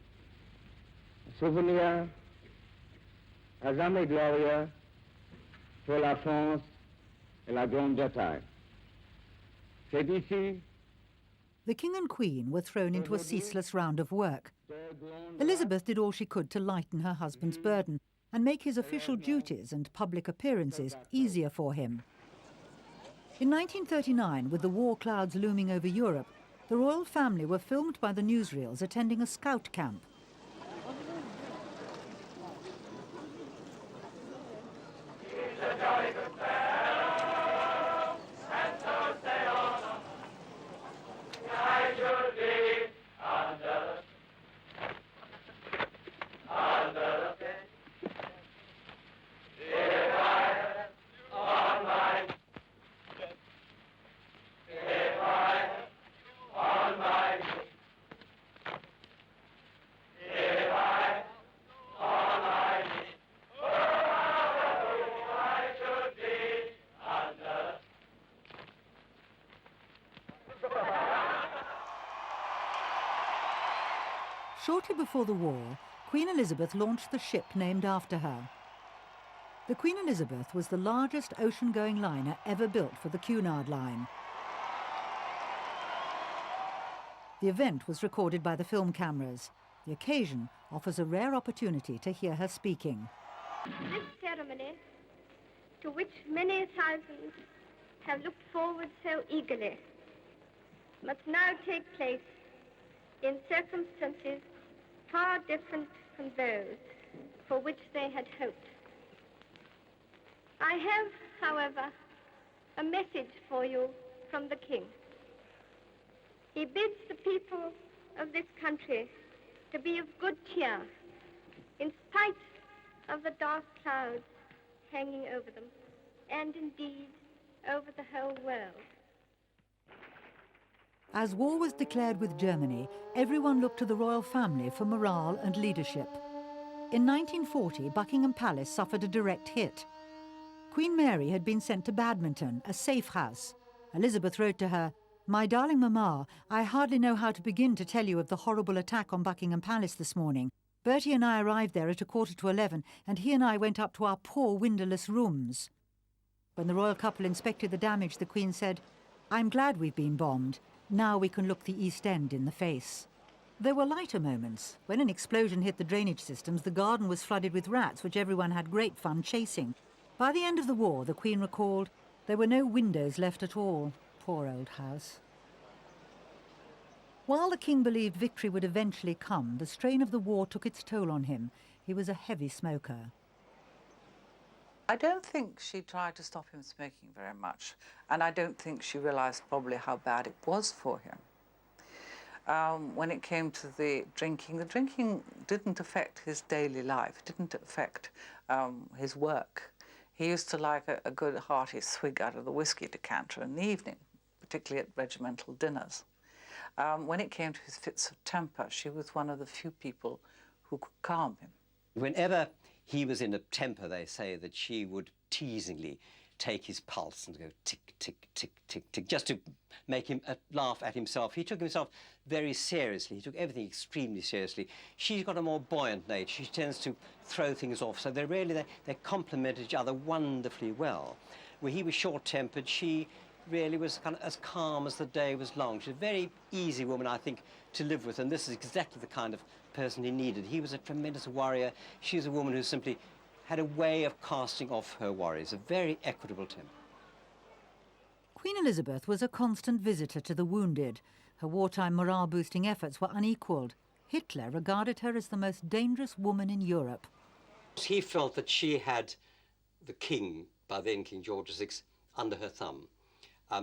souvenir à jamais glorieux pour la France et la Grande-Bretagne. C'est ici The King and Queen were thrown into a ceaseless round of work. Elizabeth did all she could to lighten her husband's burden and make his official duties and public appearances easier for him. In 1939, with the war clouds looming over Europe, the royal family were filmed by the newsreels attending a scout camp. Shortly before the war, Queen Elizabeth launched the ship named after her. The Queen Elizabeth was the largest ocean-going liner ever built for the Cunard Line. The event was recorded by the film cameras. The occasion offers a rare opportunity to hear her speaking. This ceremony, to which many thousands have looked forward so eagerly, must now take place in circumstances far different from those for which they had hoped. I have, however, a message for you from the King. He bids the people of this country to be of good cheer, in spite of the dark clouds hanging over them, and indeed over the whole world. As war was declared with Germany, everyone looked to the royal family for morale and leadership. In 1940, Buckingham Palace suffered a direct hit. Queen Mary had been sent to Badminton, a safe house. Elizabeth wrote to her, "My darling Mamma, I hardly know how to begin to tell you of the horrible attack on Buckingham Palace this morning. Bertie and I arrived there at 11:15, and he and I went up to our poor windowless rooms." When the royal couple inspected the damage, the Queen said, "I'm glad we've been bombed. Now we can look the East End in the face." There were lighter moments. When an explosion hit the drainage systems, the garden was flooded with rats, which everyone had great fun chasing. By the end of the war, the Queen recalled, there were no windows left at all. Poor old house. While the King believed victory would eventually come, the strain of the war took its toll on him. He was a heavy smoker. I don't think she tried to stop him smoking very much, and I don't think she realised probably how bad it was for him. When it came to the drinking didn't affect his daily life, it didn't affect his work. He used to like a good hearty swig out of the whiskey decanter in the evening, particularly at regimental dinners. When it came to his fits of temper, she was one of the few people who could calm him. Whenever he was in a temper, they say that she would teasingly take his pulse and go tick, tick, tick, tick, tick, just to make him laugh at himself. He took himself very seriously. He took everything extremely seriously. She's got a more buoyant nature. She tends to throw things off. So they complement each other wonderfully well. Where he was short-tempered, she really was kind of as calm as the day was long. She's a very easy woman, I think, to live with, and this is exactly the kind of person he needed. He was a tremendous warrior. She's a woman who simply had a way of casting off her worries, a very equitable temper. Queen Elizabeth was a constant visitor to the wounded. Her wartime morale-boosting efforts were unequalled. Hitler regarded her as the most dangerous woman in Europe. He felt that she had the king, by then King George VI, under her thumb.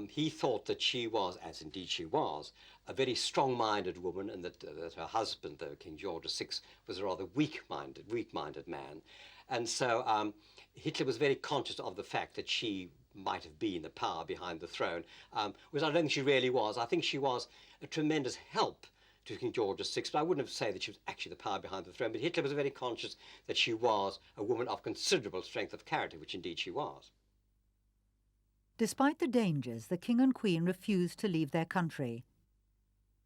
He thought that she was, as indeed she was, a very strong-minded woman, and that her husband, though King George VI, was a rather weak-minded man. And so Hitler was very conscious of the fact that she might have been the power behind the throne, which I don't think she really was. I think she was a tremendous help to King George VI, but I wouldn't say that she was actually the power behind the throne. But Hitler was very conscious that she was a woman of considerable strength of character, which indeed she was. Despite the dangers, the King and Queen refused to leave their country.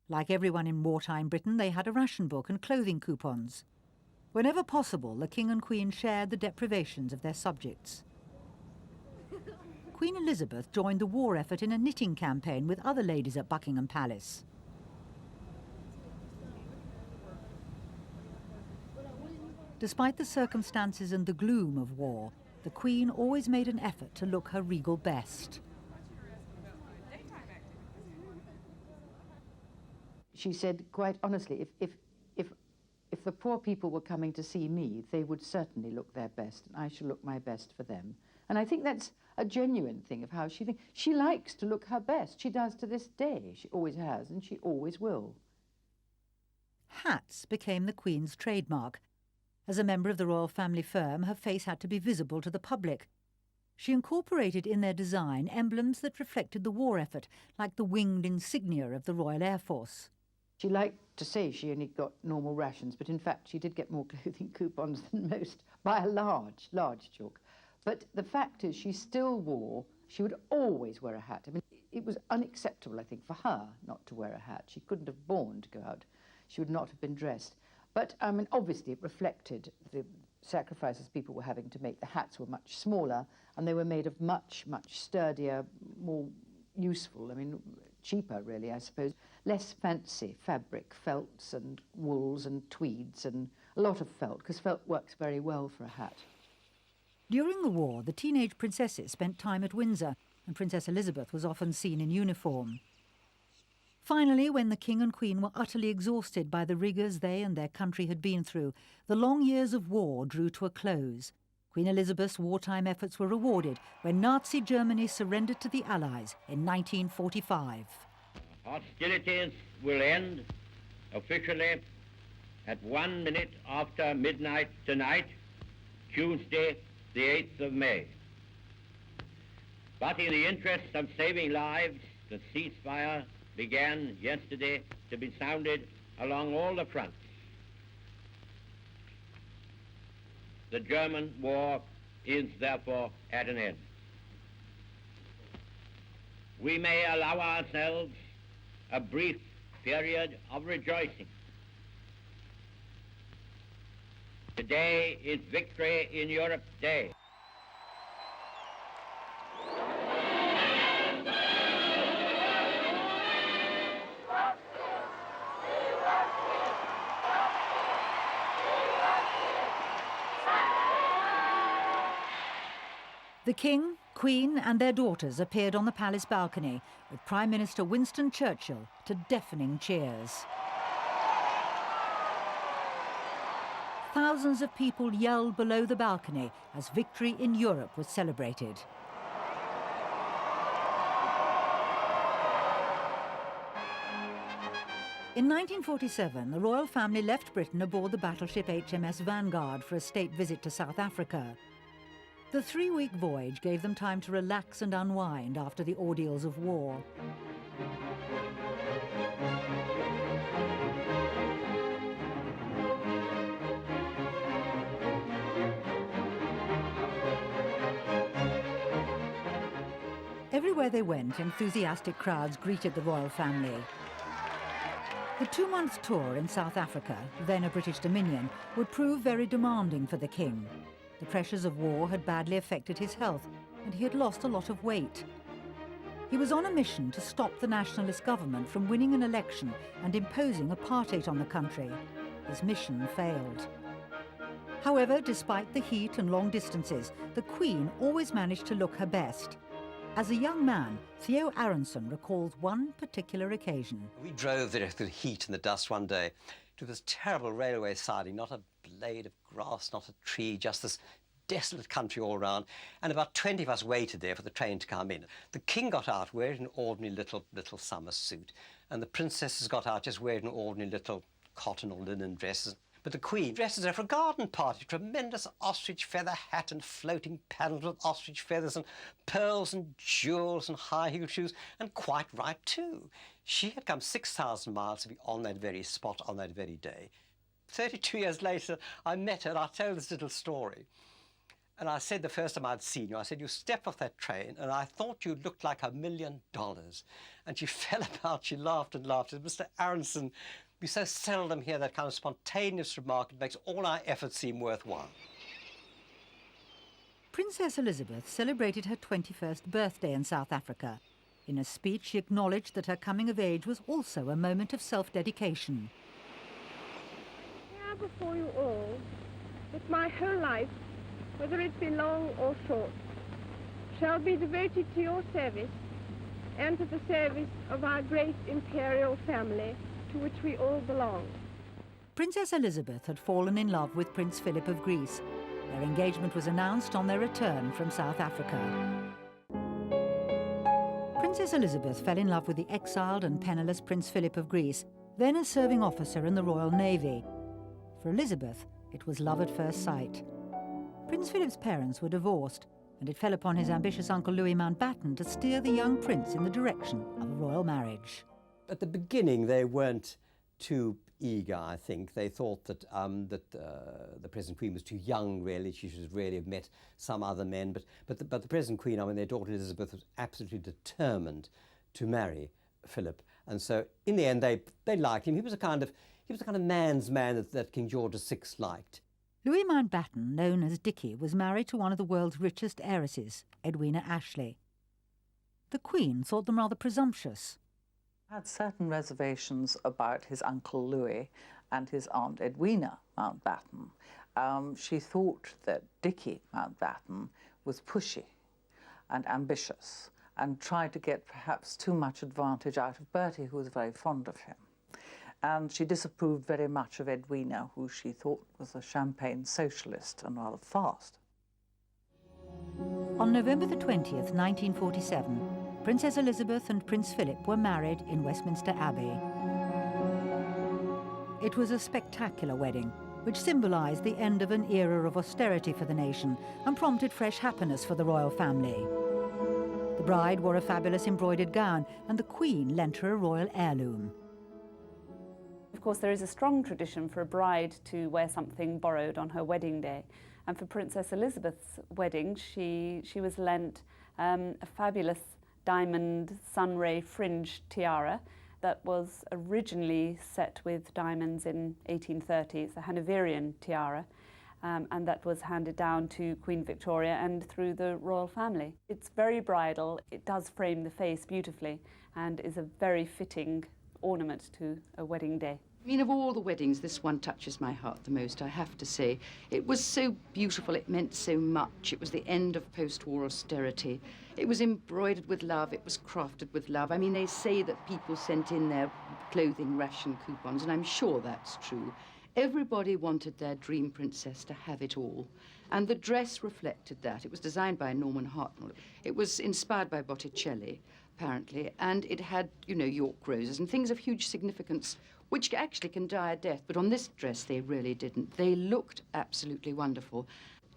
Like everyone in wartime Britain, they had a ration book and clothing coupons. Whenever possible, the King and Queen shared the deprivations of their subjects. Queen Elizabeth joined the war effort in a knitting campaign with other ladies at Buckingham Palace. Despite the circumstances and the gloom of war, the Queen always made an effort to look her regal best. She said, quite honestly, if the poor people were coming to see me, they would certainly look their best, and I should look my best for them. And I think that's a genuine thing of how she thinks. She likes to look her best. She does to this day. She always has, and she always will. Hats became the Queen's trademark. As a member of the royal family firm, her face had to be visible to the public. She incorporated in their design emblems that reflected the war effort, like the winged insignia of the Royal Air Force. She liked to say she only got normal rations, but in fact she did get more clothing coupons than most, by a large, large chalk. But the fact is she still wore, she would always wear a hat. I mean, it was unacceptable, I think, for her not to wear a hat. She couldn't have borne to go out. She would not have been dressed. But, I mean, obviously it reflected the sacrifices people were having to make. The hats were much smaller, and they were made of much, much sturdier, more useful, I mean, cheaper, really, I suppose. Less fancy fabric, felts and wools and tweeds, and a lot of felt, because felt works very well for a hat. During the war, the teenage princesses spent time at Windsor, and Princess Elizabeth was often seen in uniform. Finally, when the King and Queen were utterly exhausted by the rigours they and their country had been through, the long years of war drew to a close. Queen Elizabeth's wartime efforts were rewarded when Nazi Germany surrendered to the Allies in 1945. Hostilities will end officially at 1 minute after midnight tonight, Tuesday, the 8th of May. But in the interest of saving lives, the ceasefire began yesterday to be sounded along all the fronts. The German war is therefore at an end. We may allow ourselves a brief period of rejoicing. Today is Victory in Europe Day. The King, Queen and their daughters appeared on the palace balcony with Prime Minister Winston Churchill to deafening cheers. Thousands of people yelled below the balcony as victory in Europe was celebrated. In 1947, the royal family left Britain aboard the battleship HMS Vanguard for a state visit to South Africa. The 3-week voyage gave them time to relax and unwind after the ordeals of war. Everywhere they went, enthusiastic crowds greeted the royal family. The 2-month tour in South Africa, then a British dominion, would prove very demanding for the King. The pressures of war had badly affected his health, and he had lost a lot of weight. He was on a mission to stop the nationalist government from winning an election and imposing apartheid on the country. His mission failed. However, despite the heat and long distances, the Queen always managed to look her best. As a young man, Theo Aronson recalls one particular occasion. We drove there through the heat and the dust one day to this terrible railway siding, not a blade of grass, not a tree, just this desolate country all round, and about 20 of us waited there for the train to come in. The King got out wearing an ordinary little summer suit, and the princesses got out just wearing ordinary little cotton or linen dresses. But the Queen dresses her for a garden party, tremendous ostrich feather hat and floating panels with ostrich feathers and pearls and jewels and high-heeled shoes, and quite right too. She had come 6,000 miles to be on that very spot on that very day. 32 years later, I met her and I told this little story. And I said the first time I'd seen you, I said, you stepped off that train and I thought you looked like $1 million. And she fell about, she laughed and laughed. She said, Mr. Aronson, we so seldom hear that kind of spontaneous remark. It makes all our efforts seem worthwhile. Princess Elizabeth celebrated her 21st birthday in South Africa. In a speech, she acknowledged that her coming of age was also a moment of self-dedication. Now before you all that my whole life, whether it be long or short, shall be devoted to your service and to the service of our great imperial family to which we all belong. Princess Elizabeth had fallen in love with Prince Philip of Greece. Their engagement was announced on their return from South Africa. Princess Elizabeth fell in love with the exiled and penniless Prince Philip of Greece, then a serving officer in the Royal Navy. For Elizabeth, it was love at first sight. Prince Philip's parents were divorced, and it fell upon his ambitious uncle Louis Mountbatten to steer the young prince in the direction of a royal marriage. At the beginning, they weren't too eager, I think. They thought that the present queen was too young, really. She should really have met some other men. But the present queen, I mean, their daughter Elizabeth, was absolutely determined to marry Philip. And so, in the end, they liked him. He was a kind of man's man that King George VI liked. Louis Mountbatten, known as Dickie, was married to one of the world's richest heiresses, Edwina Ashley. The Queen thought them rather presumptuous. Had certain reservations about his uncle Louis and his aunt Edwina Mountbatten. She thought that Dickie Mountbatten was pushy and ambitious and tried to get perhaps too much advantage out of Bertie, who was very fond of him. And she disapproved very much of Edwina, who she thought was a champagne socialist and rather fast. On November the 20th, 1947, Princess Elizabeth and Prince Philip were married in Westminster Abbey. It was a spectacular wedding, which symbolised the end of an era of austerity for the nation and prompted fresh happiness for the royal family. The bride wore a fabulous embroidered gown, and the Queen lent her a royal heirloom. Of course, there is a strong tradition for a bride to wear something borrowed on her wedding day. And for Princess Elizabeth's wedding, she was lent a fabulous diamond sunray fringe tiara that was originally set with diamonds in 1830. It's a Hanoverian tiara, and that was handed down to Queen Victoria and through the royal family. It's very bridal. It does frame the face beautifully and is a very fitting ornament to a wedding day. I mean, of all the weddings, this one touches my heart the most, I have to say. It was so beautiful, it meant so much. It was the end of post-war austerity. It was embroidered with love, it was crafted with love. I mean, they say that people sent in their clothing ration coupons, and I'm sure that's true. Everybody wanted their dream princess to have it all. And the dress reflected that. It was designed by Norman Hartnell. It was inspired by Botticelli, apparently, and it had, you know, York roses and things of huge significance, which actually can die a death, but on this dress they really didn't. They looked absolutely wonderful.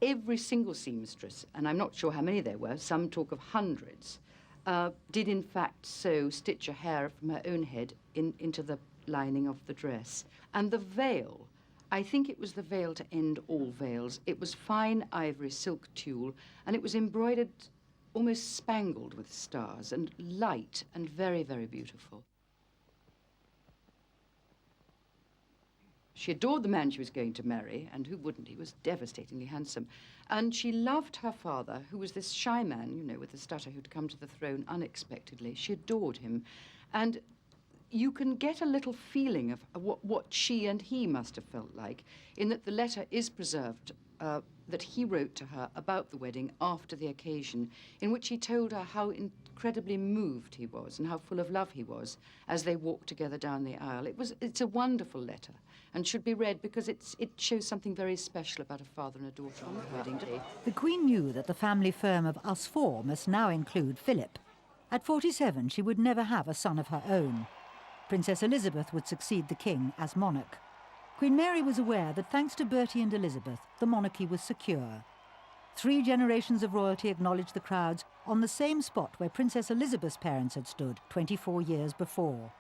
Every single seamstress, and I'm not sure how many there were, some talk of hundreds, did in fact stitch a hair from her own head into the lining of the dress. And the veil, I think it was the veil to end all veils. It was fine ivory silk tulle, and it was embroidered, almost spangled with stars, and light and very, very beautiful. She adored the man she was going to marry, and who wouldn't? He was devastatingly handsome. And she loved her father, who was this shy man, you know, with a stutter, who'd come to the throne unexpectedly. She adored him. And you can get a little feeling of what she and he must have felt like, in that the letter is preserved that he wrote to her about the wedding after the occasion, in which he told her how incredibly moved he was and how full of love he was as they walked together down the aisle. It's a wonderful letter and should be read because it shows something very special about a father and a daughter on the wedding day. The Queen knew that the family firm of us four must now include Philip. At 47, she would never have a son of her own. Princess Elizabeth would succeed the king as monarch. Queen Mary was aware that thanks to Bertie and Elizabeth, the monarchy was secure. 3 generations of royalty acknowledged the crowds on the same spot where Princess Elizabeth's parents had stood 24 years before.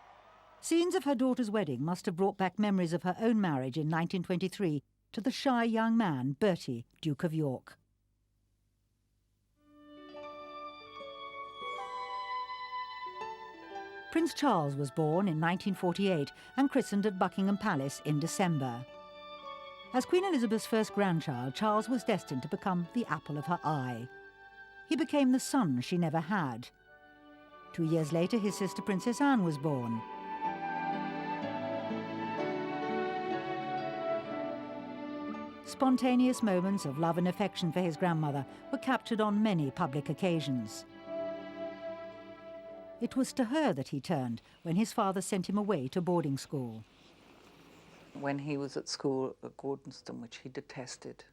Scenes of her daughter's wedding must have brought back memories of her own marriage in 1923 to the shy young man, Bertie, Duke of York. Prince Charles was born in 1948 and christened at Buckingham Palace in December. As Queen Elizabeth's first grandchild, Charles was destined to become the apple of her eye. He became the son she never had. 2 years later, his sister Princess Anne was born. spontaneous moments of love and affection for his grandmother were captured on many public occasions. It was to her that he turned when his father sent him away to boarding school. When he was at school at Gordonston, which he detested,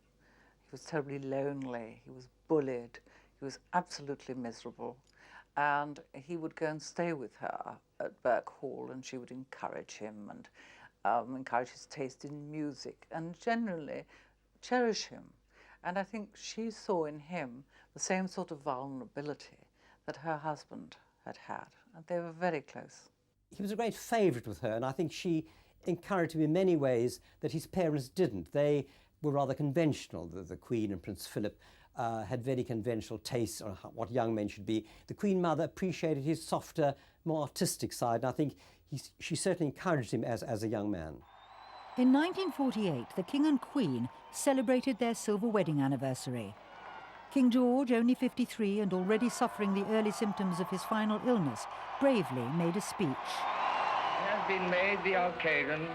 he was terribly lonely, he was bullied, he was absolutely miserable. And he would go and stay with her at Burke Hall, and she would encourage him and encourage his taste in music and generally cherish him. And I think she saw in him the same sort of vulnerability that her husband had had, and they were very close. He was a great favourite with her, and I think she encouraged him in many ways that his parents didn't. They were rather conventional. The Queen and Prince Philip had very conventional tastes on what young men should be. The Queen Mother appreciated his softer, more artistic side, and I think she certainly encouraged him as a young man. In 1948, the King and Queen celebrated their silver wedding anniversary. King George, only 53 and already suffering the early symptoms of his final illness, bravely made a speech. It has been made the occasion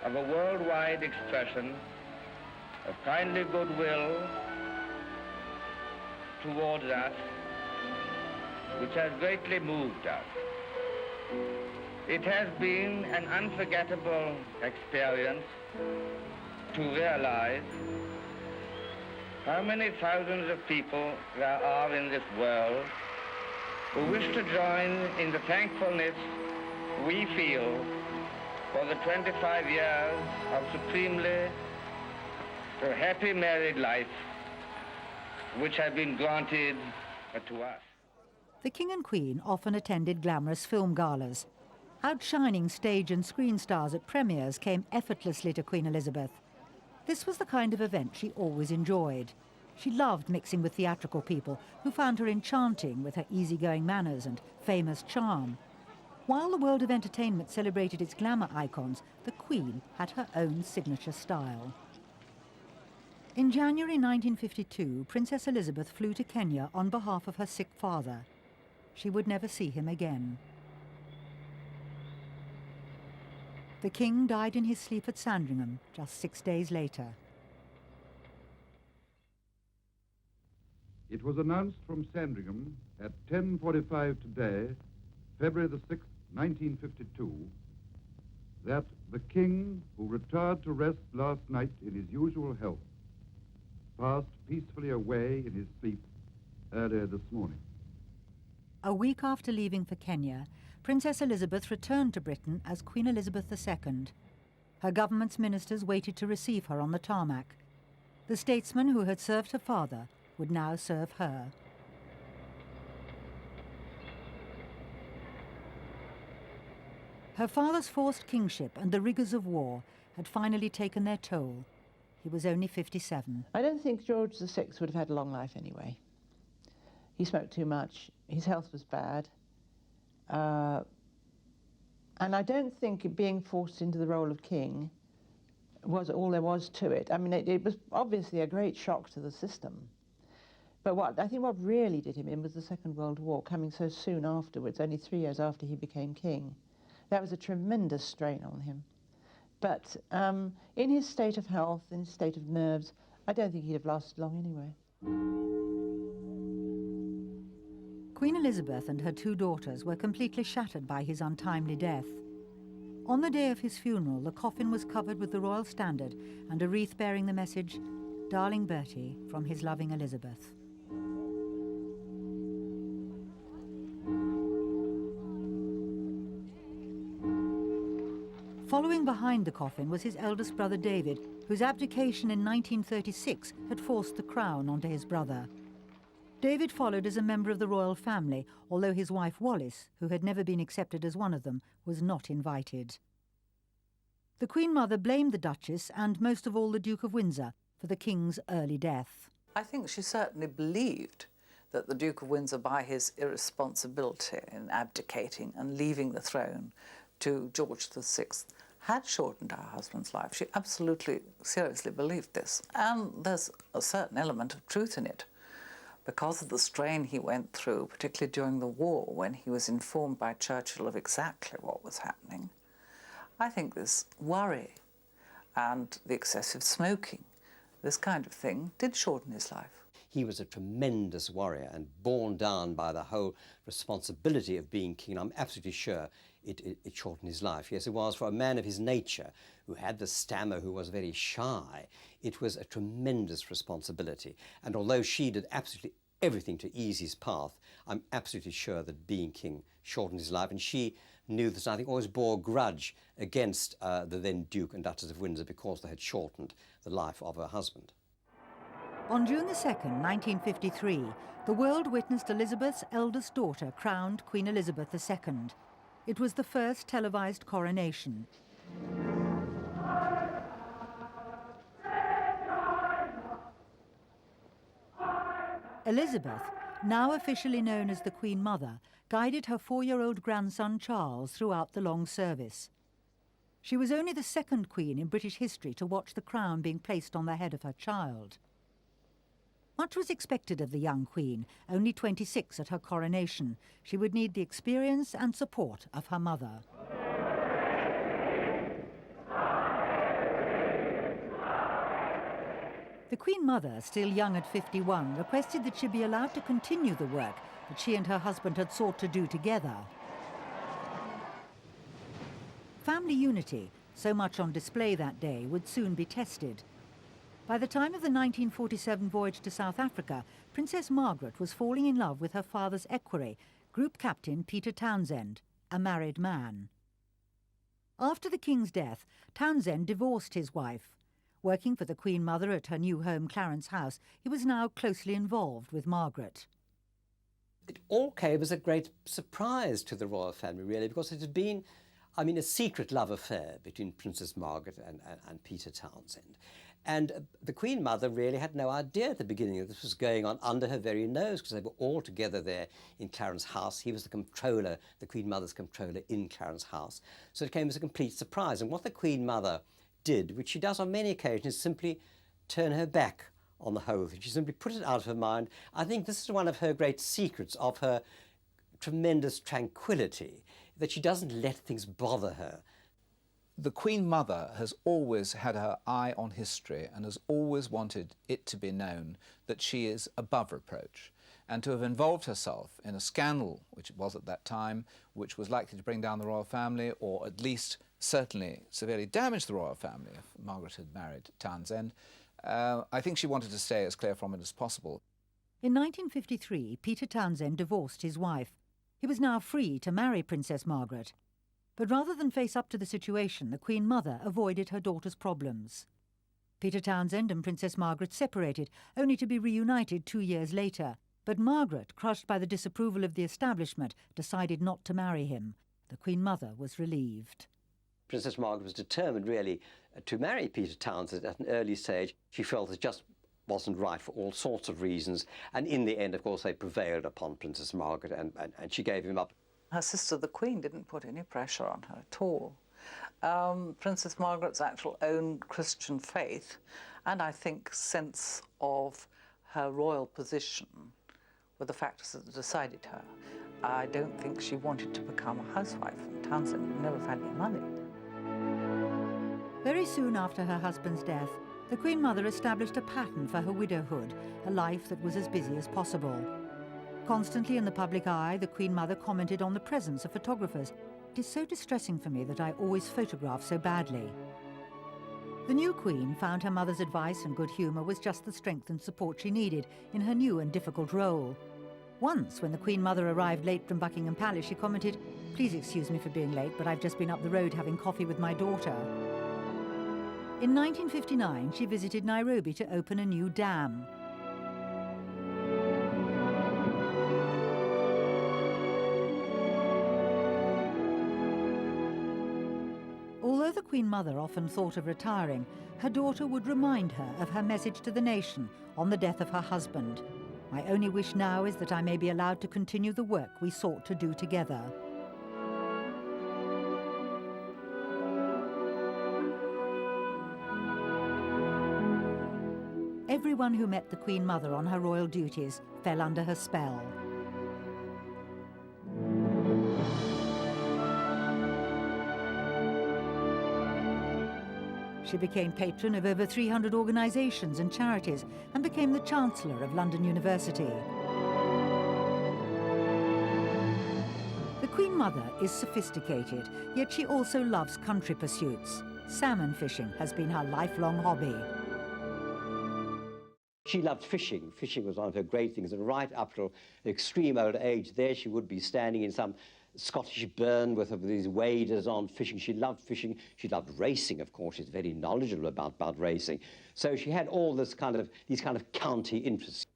of a worldwide expression of kindly goodwill towards us, which has greatly moved us. It has been an unforgettable experience to realize how many thousands of people there are in this world who wish to join in the thankfulness we feel for the 25 years of supremely happy married life which have been granted to us. The King and Queen often attended glamorous film galas. Outshining stage and screen stars at premieres came effortlessly to Queen Elizabeth. This was the kind of event she always enjoyed. She loved mixing with theatrical people who found her enchanting with her easygoing manners and famous charm. While the world of entertainment celebrated its glamour icons, the Queen had her own signature style. In January 1952, Princess Elizabeth flew to Kenya on behalf of her sick father. She would never see him again. The King died in his sleep at Sandringham just 6 days later. It was announced from Sandringham at 10:45 today, February the 6th, 1952, that the King, who retired to rest last night in his usual health, passed peacefully away in his sleep earlier this morning. A week after leaving for Kenya, Princess Elizabeth returned to Britain as Queen Elizabeth II. Her government's ministers waited to receive her on the tarmac. The statesman who had served her father would now serve her. Her father's forced kingship and the rigours of war had finally taken their toll. He was only 57. I don't think George VI would have had a long life anyway. He smoked too much, his health was bad, and I don't think being forced into the role of king was all there was to it. I mean, it was obviously a great shock to the system. But I think what really did him in was the Second World War, coming so soon afterwards, only 3 years after he became king. That was a tremendous strain on him. But in his state of health, in his state of nerves, I don't think he'd have lasted long anyway. Queen Elizabeth and her 2 daughters were completely shattered by his untimely death. On the day of his funeral, the coffin was covered with the royal standard and a wreath bearing the message, "Darling Bertie, from his loving Elizabeth." Following behind the coffin was his eldest brother David, whose abdication in 1936 had forced the crown onto his brother. David followed as a member of the royal family, although his wife Wallis, who had never been accepted as one of them, was not invited. The Queen Mother blamed the Duchess and most of all the Duke of Windsor for the King's early death. I think she certainly believed that the Duke of Windsor, by his irresponsibility in abdicating and leaving the throne to George VI, had shortened her husband's life. She absolutely, seriously believed this. And there's a certain element of truth in it. Because of the strain he went through, particularly during the war, when he was informed by Churchill of exactly what was happening, I think this worry and the excessive smoking this kind of thing did shorten his life. He was a tremendous warrior and borne down by the whole responsibility of being king. I'm absolutely sure it shortened his life. Yes, it was for a man of his nature, who had the stammer, who was very shy. It was a tremendous responsibility. And although she did absolutely everything to ease his path, I'm absolutely sure that being king shortened his life. And she knew this, and I think always bore a grudge against the then Duke and Duchess of Windsor because they had shortened the life of her husband. On June 2nd, 1953, the world witnessed Elizabeth's eldest daughter crowned Queen Elizabeth II. It was the first televised coronation. Elizabeth, now officially known as the Queen Mother, guided her 4-year-old grandson Charles throughout the long service. She was only the second queen in British history to watch the crown being placed on the head of her child. Much was expected of the young queen, only 26 at her coronation. She would need the experience and support of her mother. The Queen Mother, still young at 51, requested that she be allowed to continue the work that she and her husband had sought to do together. Family unity, so much on display that day, would soon be tested. By the time of the 1947 voyage to South Africa, Princess Margaret was falling in love with her father's equerry, Group Captain Peter Townsend, a married man. After the King's death, Townsend divorced his wife. Working for the Queen Mother at her new home, Clarence House, he was now closely involved with Margaret. It all came as a great surprise to the royal family, really, because it had been, a secret love affair between Princess Margaret and Peter Townsend. And the Queen Mother really had no idea at the beginning that this was going on under her very nose, because they were all together there in Clarence House. He was the comptroller, the Queen Mother's comptroller in Clarence House. So it came as a complete surprise. And what the Queen Mother did, which she does on many occasions, is simply turn her back on the whole thing. She simply put it out of her mind. I think this is one of her great secrets of her tremendous tranquility, that she doesn't let things bother her. The Queen Mother has always had her eye on history and has always wanted it to be known that she is above reproach. And to have involved herself in a scandal, which it was at that time, which was likely to bring down the royal family, or at least certainly severely damage the royal family if Margaret had married Townsend, I think she wanted to stay as clear from it as possible. In 1953, Peter Townsend divorced his wife. He was now free to marry Princess Margaret. But rather than face up to the situation, the Queen Mother avoided her daughter's problems. Peter Townsend and Princess Margaret separated, only to be reunited 2 years later. But Margaret, crushed by the disapproval of the establishment, decided not to marry him. The Queen Mother was relieved. Princess Margaret was determined, really, to marry Peter Townsend at an early stage. She felt it just wasn't right for all sorts of reasons. And in the end, of course, they prevailed upon Princess Margaret and she gave him up. Her sister, the Queen, didn't put any pressure on her at all. Princess Margaret's actual own Christian faith, and I think sense of her royal position, were the factors that decided her. I don't think she wanted to become a housewife, and Townsend never had any money. Very soon after her husband's death, the Queen Mother established a pattern for her widowhood, a life that was as busy as possible. Constantly in the public eye, the Queen Mother commented on the presence of photographers. It is so distressing for me that I always photograph so badly. The new Queen found her mother's advice and good humour was just the strength and support she needed in her new and difficult role. Once, when the Queen Mother arrived late from Buckingham Palace, she commented, "Please excuse me for being late, but I've just been up the road having coffee with my daughter." In 1959, she visited Nairobi to open a new dam. Although the Queen Mother often thought of retiring, her daughter would remind her of her message to the nation on the death of her husband. "My only wish now is that I may be allowed to continue the work we sought to do together." Everyone who met the Queen Mother on her royal duties fell under her spell. She became patron of over 300 organisations and charities and became the Chancellor of London University. The Queen Mother is sophisticated, yet she also loves country pursuits. Salmon fishing has been her lifelong hobby. She loved fishing. Fishing was one of her great things, and right up to extreme old age, there she would be standing in some Scottish burn with these waders on fishing. She loved fishing. She loved racing, of course. She's very knowledgeable about racing. So she had all these kind of county interests.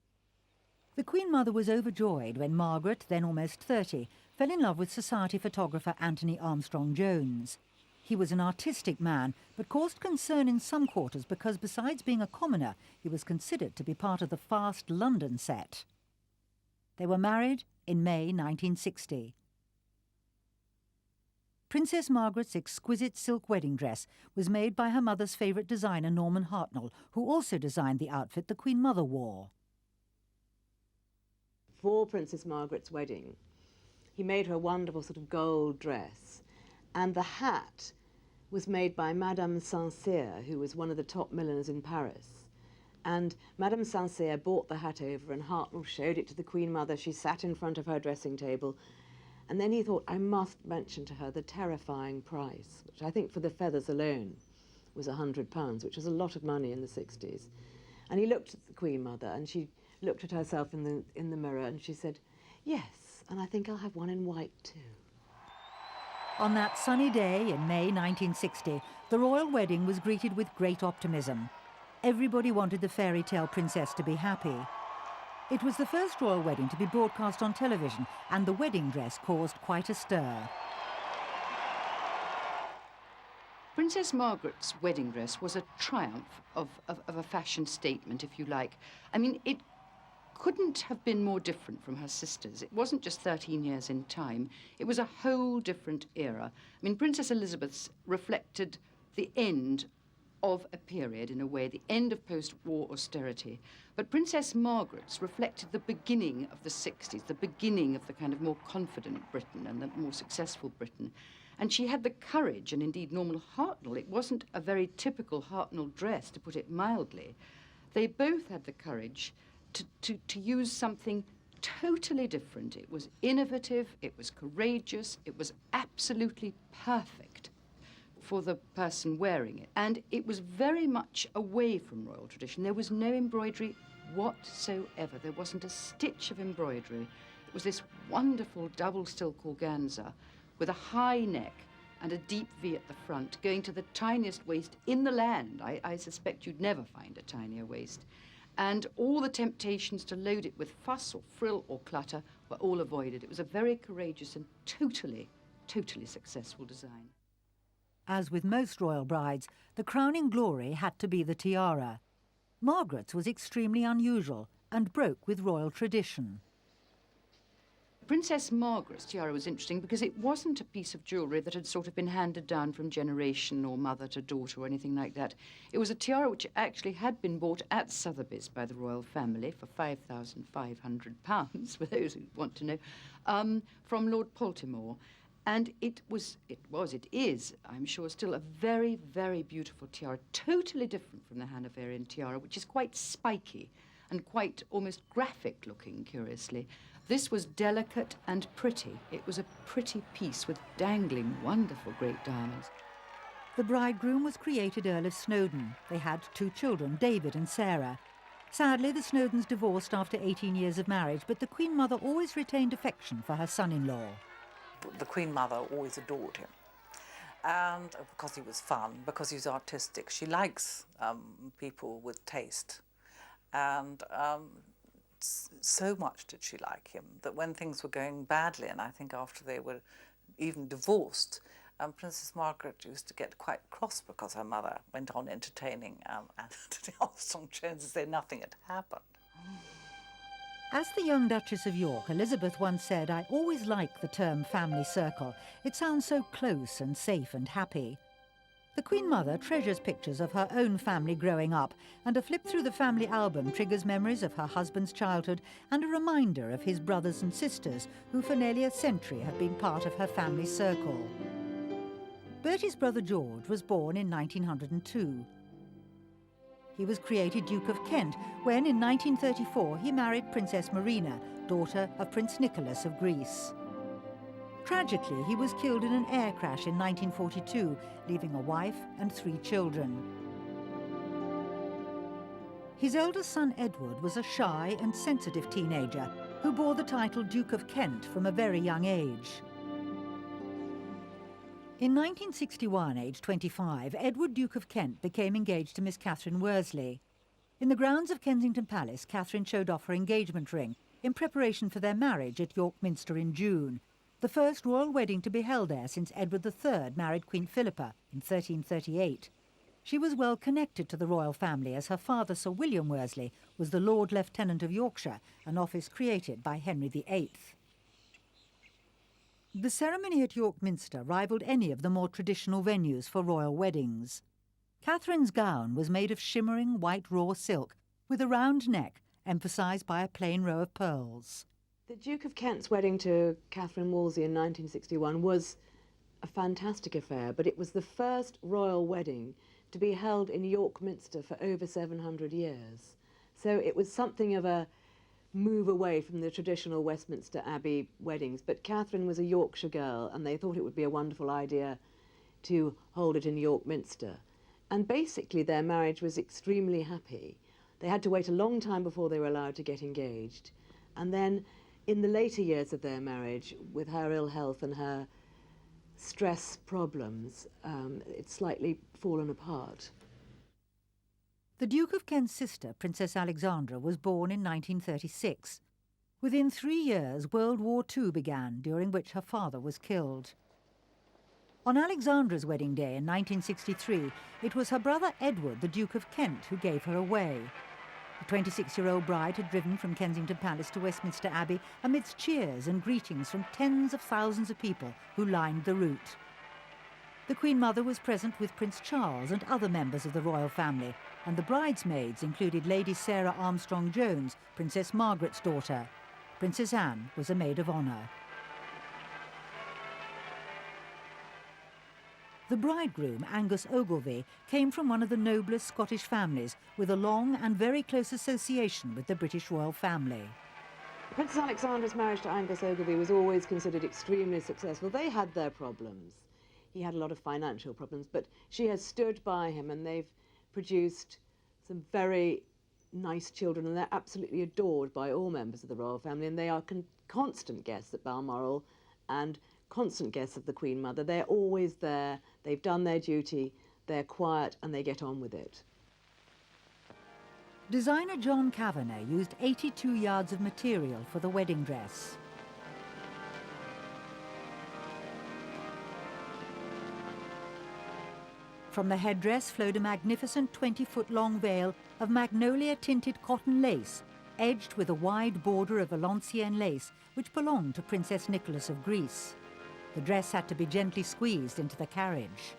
The Queen Mother was overjoyed when Margaret, then almost 30, fell in love with society photographer Anthony Armstrong-Jones. He was an artistic man, but caused concern in some quarters because besides being a commoner, he was considered to be part of the fast London set. They were married in May 1960. Princess Margaret's exquisite silk wedding dress was made by her mother's favourite designer Norman Hartnell, who also designed the outfit the Queen Mother wore. For Princess Margaret's wedding, he made her a wonderful sort of gold dress, and the hat was made by Madame Saint-Cyr, who was one of the top milliners in Paris. And Madame Saint-Cyr bought the hat over, and Hartnell showed it to the Queen Mother. She sat in front of her dressing table, and then he thought, I must mention to her the terrifying price, which I think for the feathers alone was £100, which was a lot of money in the 60s. And he looked at the Queen Mother, and she looked at herself in the mirror, and she said, yes, and I think I'll have one in white too. On that sunny day in May 1960, the royal wedding was greeted with great optimism. Everybody wanted the fairy tale princess to be happy. It was the first royal wedding to be broadcast on television, and the wedding dress caused quite a stir. Princess Margaret's wedding dress was a triumph of a fashion statement, if you like. I mean, it couldn't have been more different from her sisters. It wasn't just 13 years in time. It was a whole different era. I mean, Princess Elizabeth's reflected the end of a period, in a way, the end of post-war austerity. But Princess Margaret's reflected the beginning of the 60s, the beginning of the kind of more confident Britain and the more successful Britain. And she had the courage, and indeed Norman Hartnell, it wasn't a very typical Hartnell dress, to put it mildly. They both had the courage to use something totally different. It was innovative, it was courageous, it was absolutely perfect for the person wearing it. And it was very much away from royal tradition. There was no embroidery whatsoever. There wasn't a stitch of embroidery. It was this wonderful double silk organza with a high neck and a deep V at the front, going to the tiniest waist in the land. I suspect you'd never find a tinier waist. And all the temptations to load it with fuss or frill or clutter were all avoided. It was a very courageous and totally successful design. As with most royal brides, the crowning glory had to be the tiara. Margaret's was extremely unusual and broke with royal tradition. Princess Margaret's tiara was interesting because it wasn't a piece of jewellery that had sort of been handed down from generation or mother to daughter or anything like that. It was a tiara which actually had been bought at Sotheby's by the royal family for £5,500, for those who want to know, from Lord Baltimore. And it is, I'm sure, still a very, very beautiful tiara, totally different from the Hanoverian tiara, which is quite spiky and quite almost graphic looking, curiously. This was delicate and pretty. It was a pretty piece with dangling, wonderful great diamonds. The bridegroom was created Earl of Snowdon. They had 2 children, David and Sarah. Sadly, the Snowdons divorced after 18 years of marriage, but the Queen Mother always retained affection for her son-in-law. The Queen Mother always adored him, and because he was fun, because he was artistic. She likes people with taste, and so much did she like him that when things were going badly, and I think after they were even divorced, Princess Margaret used to get quite cross because her mother went on entertaining Anthony Armstrong-Jones as though nothing had happened. As the young Duchess of York, Elizabeth once said, "I always like the term family circle. It sounds so close and safe and happy." The Queen Mother treasures pictures of her own family growing up, and a flip through the family album triggers memories of her husband's childhood and a reminder of his brothers and sisters, who for nearly a century have been part of her family circle. Bertie's brother George was born in 1902. He was created Duke of Kent when, in 1934, he married Princess Marina, daughter of Prince Nicholas of Greece. Tragically, he was killed in an air crash in 1942, leaving a wife and 3 children. His eldest son, Edward, was a shy and sensitive teenager who bore the title Duke of Kent from a very young age. In 1961, aged 25, Edward, Duke of Kent, became engaged to Miss Catherine Worsley. In the grounds of Kensington Palace, Catherine showed off her engagement ring in preparation for their marriage at York Minster in June, the first royal wedding to be held there since Edward III married Queen Philippa in 1338. She was well connected to the royal family as her father, Sir William Worsley, was the Lord Lieutenant of Yorkshire, an office created by Henry VIII. The ceremony at York Minster rivalled any of the more traditional venues for royal weddings. Catherine's gown was made of shimmering white raw silk with a round neck emphasised by a plain row of pearls. The Duke of Kent's wedding to Catherine Wolsey in 1961 was a fantastic affair, but it was the first royal wedding to be held in York Minster for over 700 years. So it was something of a move away from the traditional Westminster Abbey weddings. But Catherine was a Yorkshire girl, and they thought it would be a wonderful idea to hold it in York Minster. And basically their marriage was extremely happy. They had to wait a long time before they were allowed to get engaged. And then in the later years of their marriage, with her ill health and her stress problems, it's slightly fallen apart. The Duke of Kent's sister, Princess Alexandra, was born in 1936. Within 3 years, World War II began, during which her father was killed. On Alexandra's wedding day in 1963, it was her brother Edward, the Duke of Kent, who gave her away. The 26-year-old bride had driven from Kensington Palace to Westminster Abbey amidst cheers and greetings from tens of thousands of people who lined the route. The Queen Mother was present with Prince Charles and other members of the royal family, and the bridesmaids included Lady Sarah Armstrong-Jones, Princess Margaret's daughter. Princess Anne was a maid of honour. The bridegroom, Angus Ogilvie, came from one of the noblest Scottish families with a long and very close association with the British royal family. Princess Alexandra's marriage to Angus Ogilvie was always considered extremely successful. They had their problems. He had a lot of financial problems, but she has stood by him, and they've produced some very nice children, and they're absolutely adored by all members of the royal family, and they are constant guests at Balmoral and constant guests of the Queen Mother. They're always there, they've done their duty, they're quiet, and they get on with it. Designer John Kavanagh used 82 yards of material for the wedding dress. From the headdress flowed a magnificent 20-foot-long veil of magnolia-tinted cotton lace, edged with a wide border of Valenciennes lace, which belonged to Princess Nicholas of Greece. The dress had to be gently squeezed into the carriage.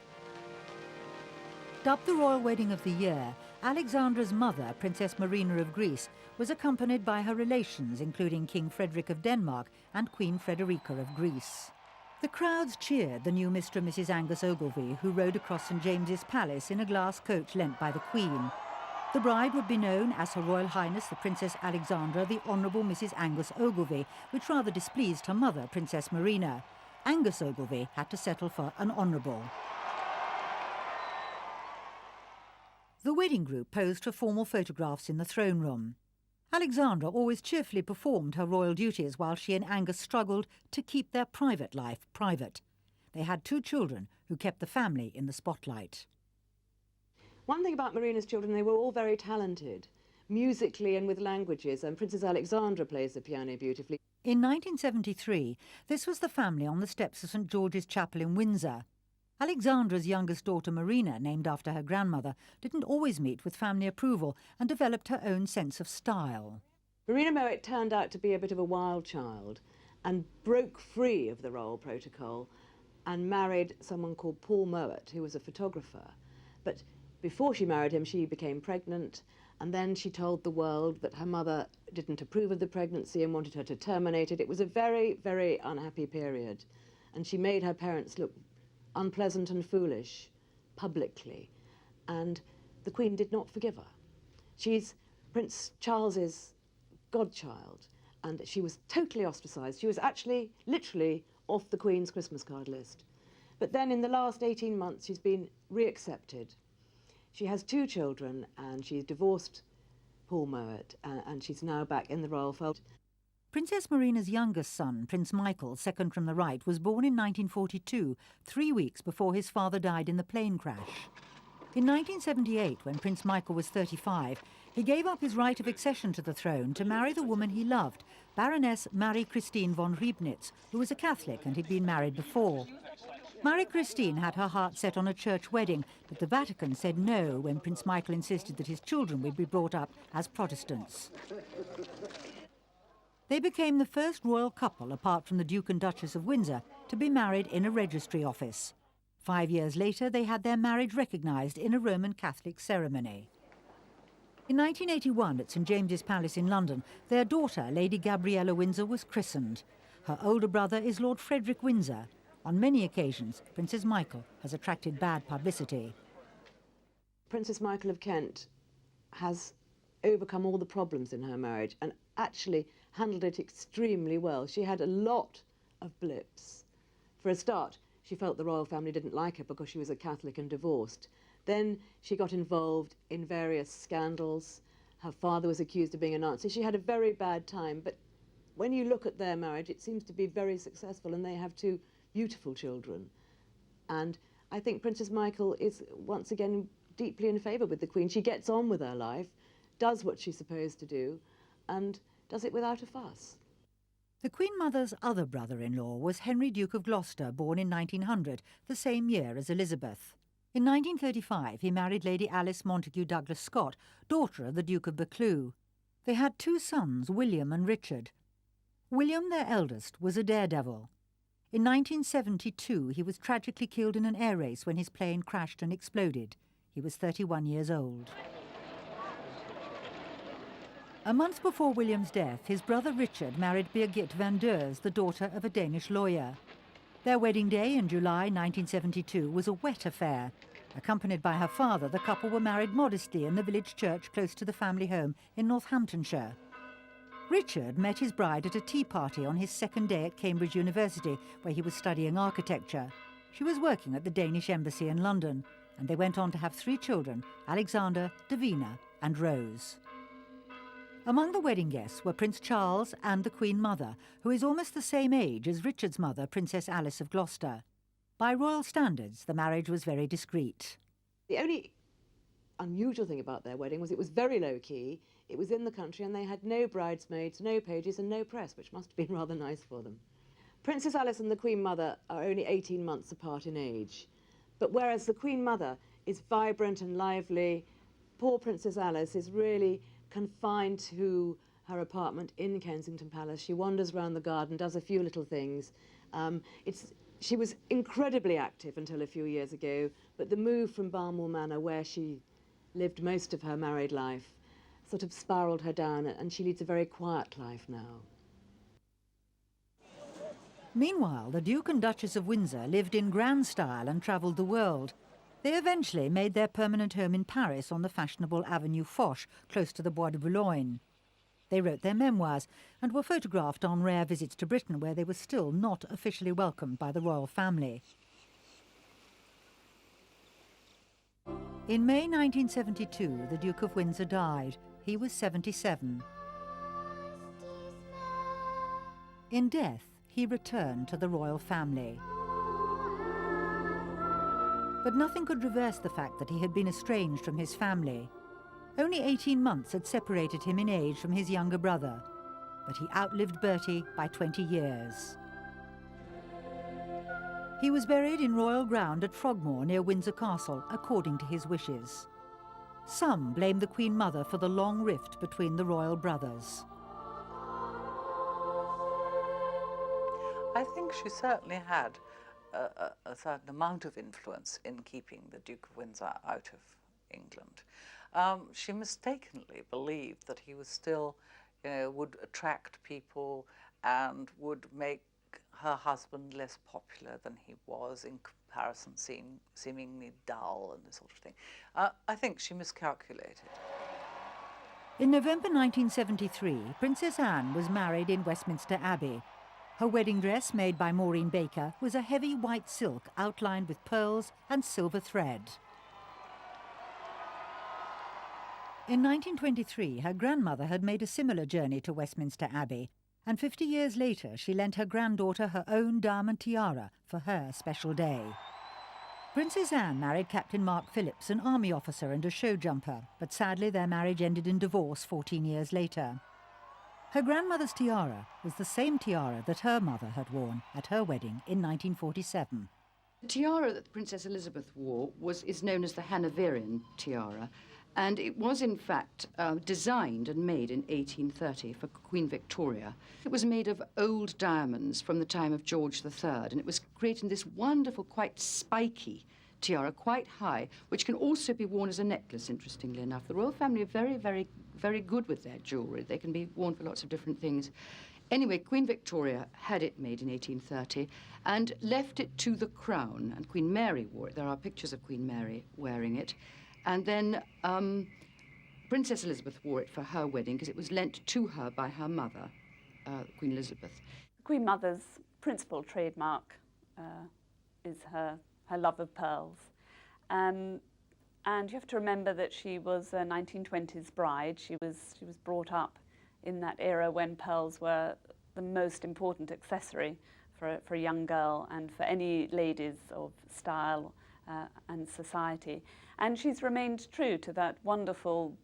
Dubbed the Royal Wedding of the Year, Alexandra's mother, Princess Marina of Greece, was accompanied by her relations, including King Frederick of Denmark and Queen Frederica of Greece. The crowds cheered the new Mr. and Mrs. Angus Ogilvie, who rode across St James's Palace in a glass coach lent by the Queen. The bride would be known as Her Royal Highness the Princess Alexandra, the Honourable Mrs. Angus Ogilvie, which rather displeased her mother, Princess Marina. Angus Ogilvie had to settle for an Honourable. The wedding group posed for formal photographs in the throne room. Alexandra always cheerfully performed her royal duties while she and Angus struggled to keep their private life private. They had 2 children who kept the family in the spotlight. One thing about Marina's children, they were all very talented, musically and with languages, and Princess Alexandra plays the piano beautifully. In 1973, this was the family on the steps of St George's Chapel in Windsor. Alexandra's youngest daughter, Marina, named after her grandmother, didn't always meet with family approval and developed her own sense of style. Marina Mowat turned out to be a bit of a wild child and broke free of the royal protocol and married someone called Paul Mowat, who was a photographer. But before she married him, she became pregnant, and then she told the world that her mother didn't approve of the pregnancy and wanted her to terminate it. It was a very, very unhappy period, and she made her parents look unpleasant and foolish publicly, and the Queen did not forgive her. She's Prince Charles's godchild, and she was totally ostracised. She was actually literally off the Queen's Christmas card list. But then in the last 18 months she's been reaccepted. She has 2 children and she's divorced Paul Mowat, and she's now back in the royal fold. Princess Marina's youngest son, Prince Michael, second from the right, was born in 1942, 3 weeks before his father died in the plane crash. In 1978, when Prince Michael was 35, he gave up his right of accession to the throne to marry the woman he loved, Baroness Marie Christine von Riebnitz, who was a Catholic and had been married before. Marie Christine had her heart set on a church wedding, but the Vatican said no when Prince Michael insisted that his children would be brought up as Protestants. They became the first royal couple, apart from the Duke and Duchess of Windsor, to be married in a registry office. 5 years later, they had their marriage recognised in a Roman Catholic ceremony. In 1981, at St James's Palace in London, their daughter, Lady Gabriella Windsor, was christened. Her older brother is Lord Frederick Windsor. On many occasions, Princess Michael has attracted bad publicity. Princess Michael of Kent has overcome all the problems in her marriage and actually handled it extremely well. She had a lot of blips. For a start, she felt the royal family didn't like her because she was a Catholic and divorced. Then she got involved in various scandals. Her father was accused of being a Nazi. She had a very bad time, but when you look at their marriage, it seems to be very successful, and they have 2 beautiful children. And I think Princess Michael is once again deeply in favour with the Queen. She gets on with her life, does what she's supposed to do, and does it without a fuss. The Queen Mother's other brother-in-law was Henry, Duke of Gloucester, born in 1900, the same year as Elizabeth. In 1935, he married Lady Alice Montagu Douglas Scott, daughter of the Duke of Buccleuch. They had 2 sons, William and Richard. William, their eldest, was a daredevil. In 1972, he was tragically killed in an air race when his plane crashed and exploded. He was 31 years old. A month before William's death, his brother Richard married Birgit van Deurs, the daughter of a Danish lawyer. Their wedding day in July 1972 was a wet affair. Accompanied by her father, the couple were married modestly in the village church close to the family home in Northamptonshire. Richard met his bride at a tea party on his second day at Cambridge University, where he was studying architecture. She was working at the Danish embassy in London, and they went on to have 3 children, Alexander, Davina and Rose. Among the wedding guests were Prince Charles and the Queen Mother, who is almost the same age as Richard's mother, Princess Alice of Gloucester. By royal standards, the marriage was very discreet. The only unusual thing about their wedding was it was very low-key, it was in the country, and they had no bridesmaids, no pages and no press, which must have been rather nice for them. Princess Alice and the Queen Mother are only 18 months apart in age, but whereas the Queen Mother is vibrant and lively, poor Princess Alice is really confined to her apartment in Kensington Palace. She wanders around the garden, does a few little things. She was incredibly active until a few years ago, but the move from Balmoral Manor, where she lived most of her married life, sort of spiralled her down, and she leads a very quiet life now. Meanwhile, the Duke and Duchess of Windsor lived in grand style and travelled the world. They eventually made their permanent home in Paris on the fashionable Avenue Foch, close to the Bois de Boulogne. They wrote their memoirs and were photographed on rare visits to Britain, where they were still not officially welcomed by the royal family. In May 1972, the Duke of Windsor died. He was 77. In death, he returned to the royal family. But nothing could reverse the fact that he had been estranged from his family. Only 18 months had separated him in age from his younger brother, but he outlived Bertie by 20 years. He was buried in royal ground at Frogmore near Windsor Castle, according to his wishes. Some blame the Queen Mother for the long rift between the royal brothers. I think she certainly had a certain amount of influence in keeping the Duke of Windsor out of England. She mistakenly believed that he was still, would attract people and would make her husband less popular than he was, in comparison seemingly dull and this sort of thing. I think she miscalculated. In November 1973, Princess Anne was married in Westminster Abbey. Her wedding dress, made by Maureen Baker, was a heavy white silk outlined with pearls and silver thread. In 1923, her grandmother had made a similar journey to Westminster Abbey, and 50 years later she lent her granddaughter her own diamond tiara for her special day. Princess Anne married Captain Mark Phillips, an army officer and a show jumper, but sadly their marriage ended in divorce 14 years later. Her grandmother's tiara was the same tiara that her mother had worn at her wedding in 1947. The tiara that Princess Elizabeth wore is known as the Hanoverian tiara, and it was in fact designed and made in 1830 for Queen Victoria. It was made of old diamonds from the time of George III, and it was creating this wonderful, quite spiky tiara, quite high, which can also be worn as a necklace, interestingly enough. The royal family are very, very, very good with their jewellery. They can be worn for lots of different things. Anyway, Queen Victoria had it made in 1830 and left it to the crown, and Queen Mary wore it. There are pictures of Queen Mary wearing it. And then Princess Elizabeth wore it for her wedding because it was lent to her by her mother, Queen Elizabeth. The Queen Mother's principal trademark is her love of pearls. And you have to remember that she was a 1920s bride. She was brought up in that era when pearls were the most important accessory for a young girl and for any ladies of style and society. And she's remained true to that wonderful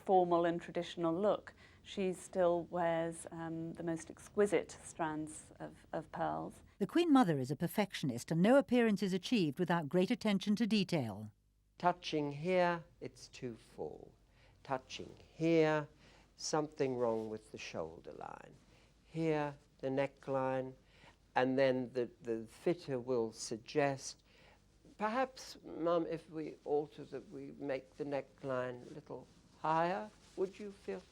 formal and traditional look. She still wears the most exquisite strands of pearls. The Queen Mother is a perfectionist, and no appearance is achieved without great attention to detail. Touching here, it's too full. Touching here, something wrong with the shoulder line. Here, the neckline, and then the fitter will suggest, perhaps, Mum, if we alter that, we make the neckline a little higher, would you feel?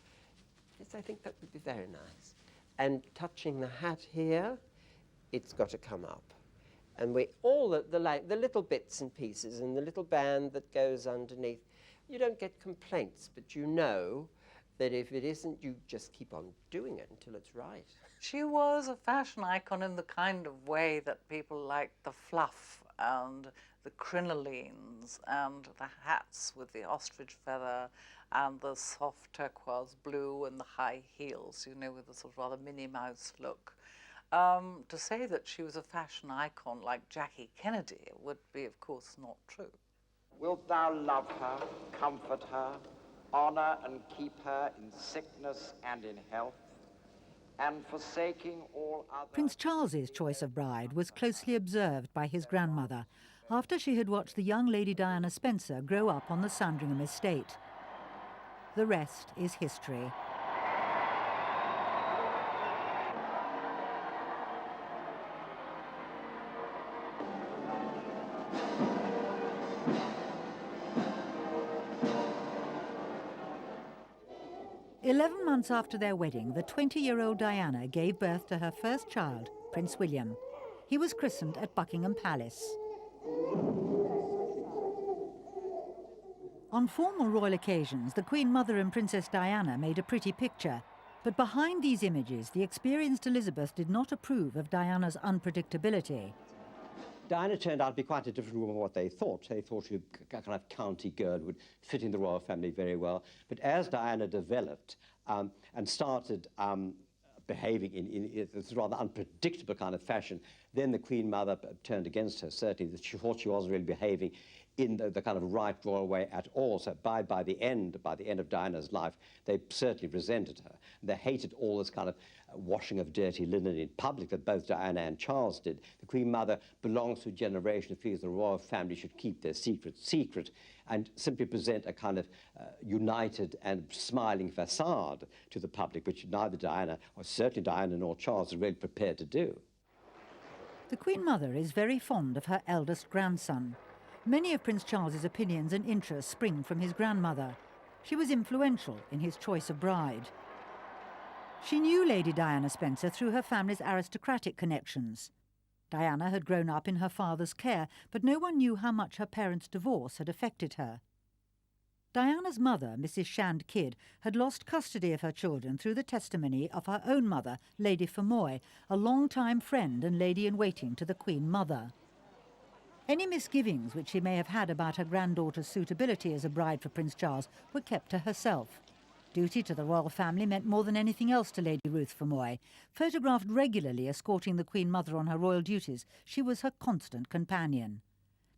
Yes, I think that would be very nice. And touching the hat here, it's got to come up. And all the little bits and pieces and the little band that goes underneath, you don't get complaints, but you know that if it isn't, you just keep on doing it until it's right. She was a fashion icon in the kind of way that people liked the fluff and the crinolines and the hats with the ostrich feather and the soft turquoise blue and the high heels, you know, with the sort of rather Minnie Mouse look. To say that she was a fashion icon like Jackie Kennedy would be, of course, not true. Wilt thou love her, comfort her, honour and keep her in sickness and in health, and forsaking all other... Prince Charles's choice of bride was closely observed by his grandmother after she had watched the young Lady Diana Spencer grow up on the Sandringham estate. The rest is history. "11 months after their wedding, the 20-year-old Diana gave birth to her first child, Prince William. He was christened at Buckingham Palace. On formal royal occasions, the Queen Mother and Princess Diana made a pretty picture. But behind these images, the experienced Elizabeth did not approve of Diana's unpredictability. Diana turned out to be quite a different woman from what they thought. They thought she was a kind of county girl who would fit in the royal family very well. But as Diana developed and started behaving in this rather unpredictable kind of fashion, then the Queen Mother turned against her, certainly, that she thought she wasn't really behaving in the kind of right royal way at all. So by the end of Diana's life, they certainly resented her. They hated all this kind of washing of dirty linen in public that both Diana and Charles did. The Queen Mother belongs to a generation who feels the royal family should keep their secret and simply present a kind of united and smiling facade to the public, which neither Diana, or certainly Diana nor Charles, are really prepared to do. The Queen Mother is very fond of her eldest grandson. Many of Prince Charles's opinions and interests spring from his grandmother. She was influential in his choice of bride. She knew Lady Diana Spencer through her family's aristocratic connections. Diana had grown up in her father's care, but no one knew how much her parents' divorce had affected her. Diana's mother, Mrs. Shand Kidd, had lost custody of her children through the testimony of her own mother, Lady Fermoy, a long-time friend and lady-in-waiting to the Queen Mother. Any misgivings which she may have had about her granddaughter's suitability as a bride for Prince Charles were kept to herself. Duty to the royal family meant more than anything else to Lady Ruth Fermoy. Photographed regularly escorting the Queen Mother on her royal duties, she was her constant companion.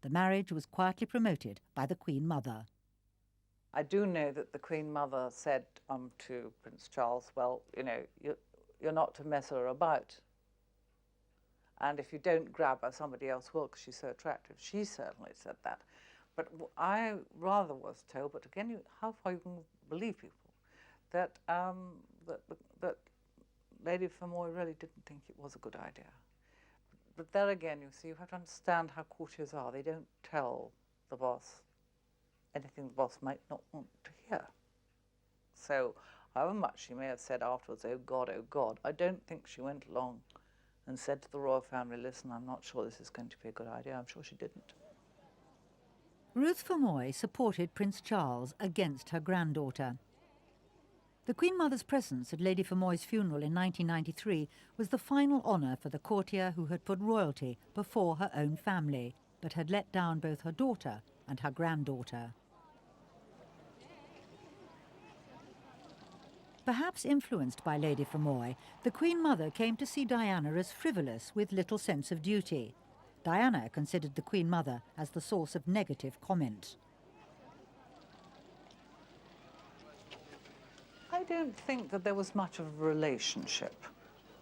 The marriage was quietly promoted by the Queen Mother. I do know that the Queen Mother said to Prince Charles, well, you know, you're not to mess her about. And if you don't grab her, somebody else will, because she's so attractive. She certainly said that. But I rather was told, but again, how far you can believe people, that that Lady Fermoy really didn't think it was a good idea. But there again, you see, you have to understand how courtiers are. They don't tell the boss anything the boss might not want to hear. So, however much she may have said afterwards, oh God, I don't think she went along and said to the royal family, listen, I'm not sure this is going to be a good idea. I'm sure she didn't. Ruth Fermoy supported Prince Charles against her granddaughter. The Queen Mother's presence at Lady Fermoy's funeral in 1993 was the final honour for the courtier who had put royalty before her own family, but had let down both her daughter and her granddaughter. Perhaps influenced by Lady Fermoy, the Queen Mother came to see Diana as frivolous with little sense of duty. Diana considered the Queen Mother as the source of negative comment. I don't think that there was much of a relationship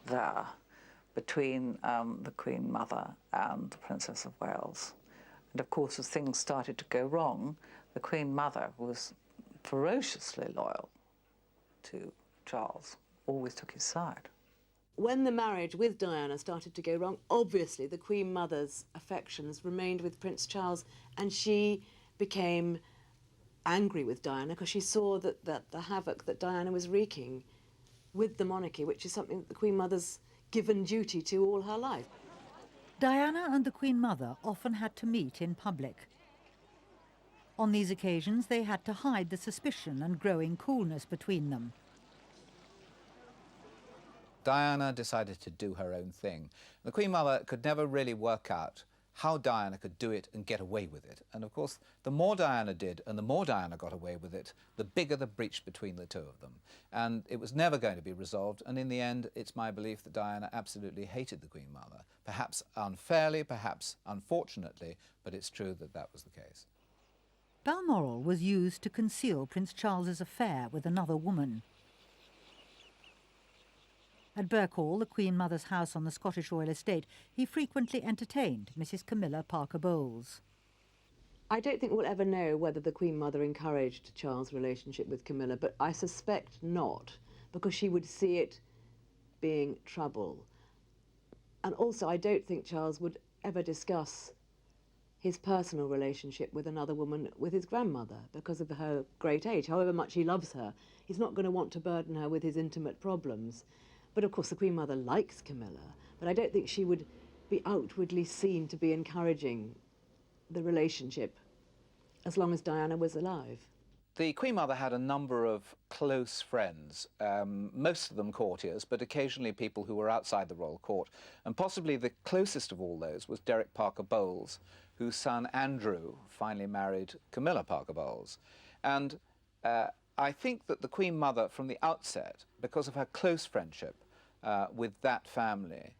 there between the Queen Mother and the Princess of Wales. And of course, as things started to go wrong, the Queen Mother was ferociously loyal to Charles, always took his side. When the marriage with Diana started to go wrong, obviously the Queen Mother's affections remained with Prince Charles, and she became angry with Diana because she saw that the havoc that Diana was wreaking with the monarchy, which is something that the Queen Mother's given duty to all her life. Diana and the Queen Mother often had to meet in public. On these occasions, they had to hide the suspicion and growing coolness between them. Diana decided to do her own thing. The Queen Mother could never really work out how Diana could do it and get away with it. And of course, the more Diana did and the more Diana got away with it, the bigger the breach between the two of them. And it was never going to be resolved. And in the end, it's my belief that Diana absolutely hated the Queen Mother. Perhaps unfairly, perhaps unfortunately, but it's true that that was the case. Balmoral was used to conceal Prince Charles's affair with another woman. At Birkhall, the Queen Mother's house on the Scottish royal estate, he frequently entertained Mrs. Camilla Parker Bowles. I don't think we'll ever know whether the Queen Mother encouraged Charles' relationship with Camilla, but I suspect not, because she would see it being trouble. And also, I don't think Charles would ever discuss his personal relationship with another woman, with his grandmother, because of her great age. However much he loves her, he's not going to want to burden her with his intimate problems. But of course the Queen Mother likes Camilla, but I don't think she would be outwardly seen to be encouraging the relationship as long as Diana was alive. The Queen Mother had a number of close friends, most of them courtiers, but occasionally people who were outside the royal court. And possibly the closest of all those was Derek Parker Bowles, whose son Andrew finally married Camilla Parker Bowles. And I think that the Queen Mother, from the outset, because of her close friendship with that family,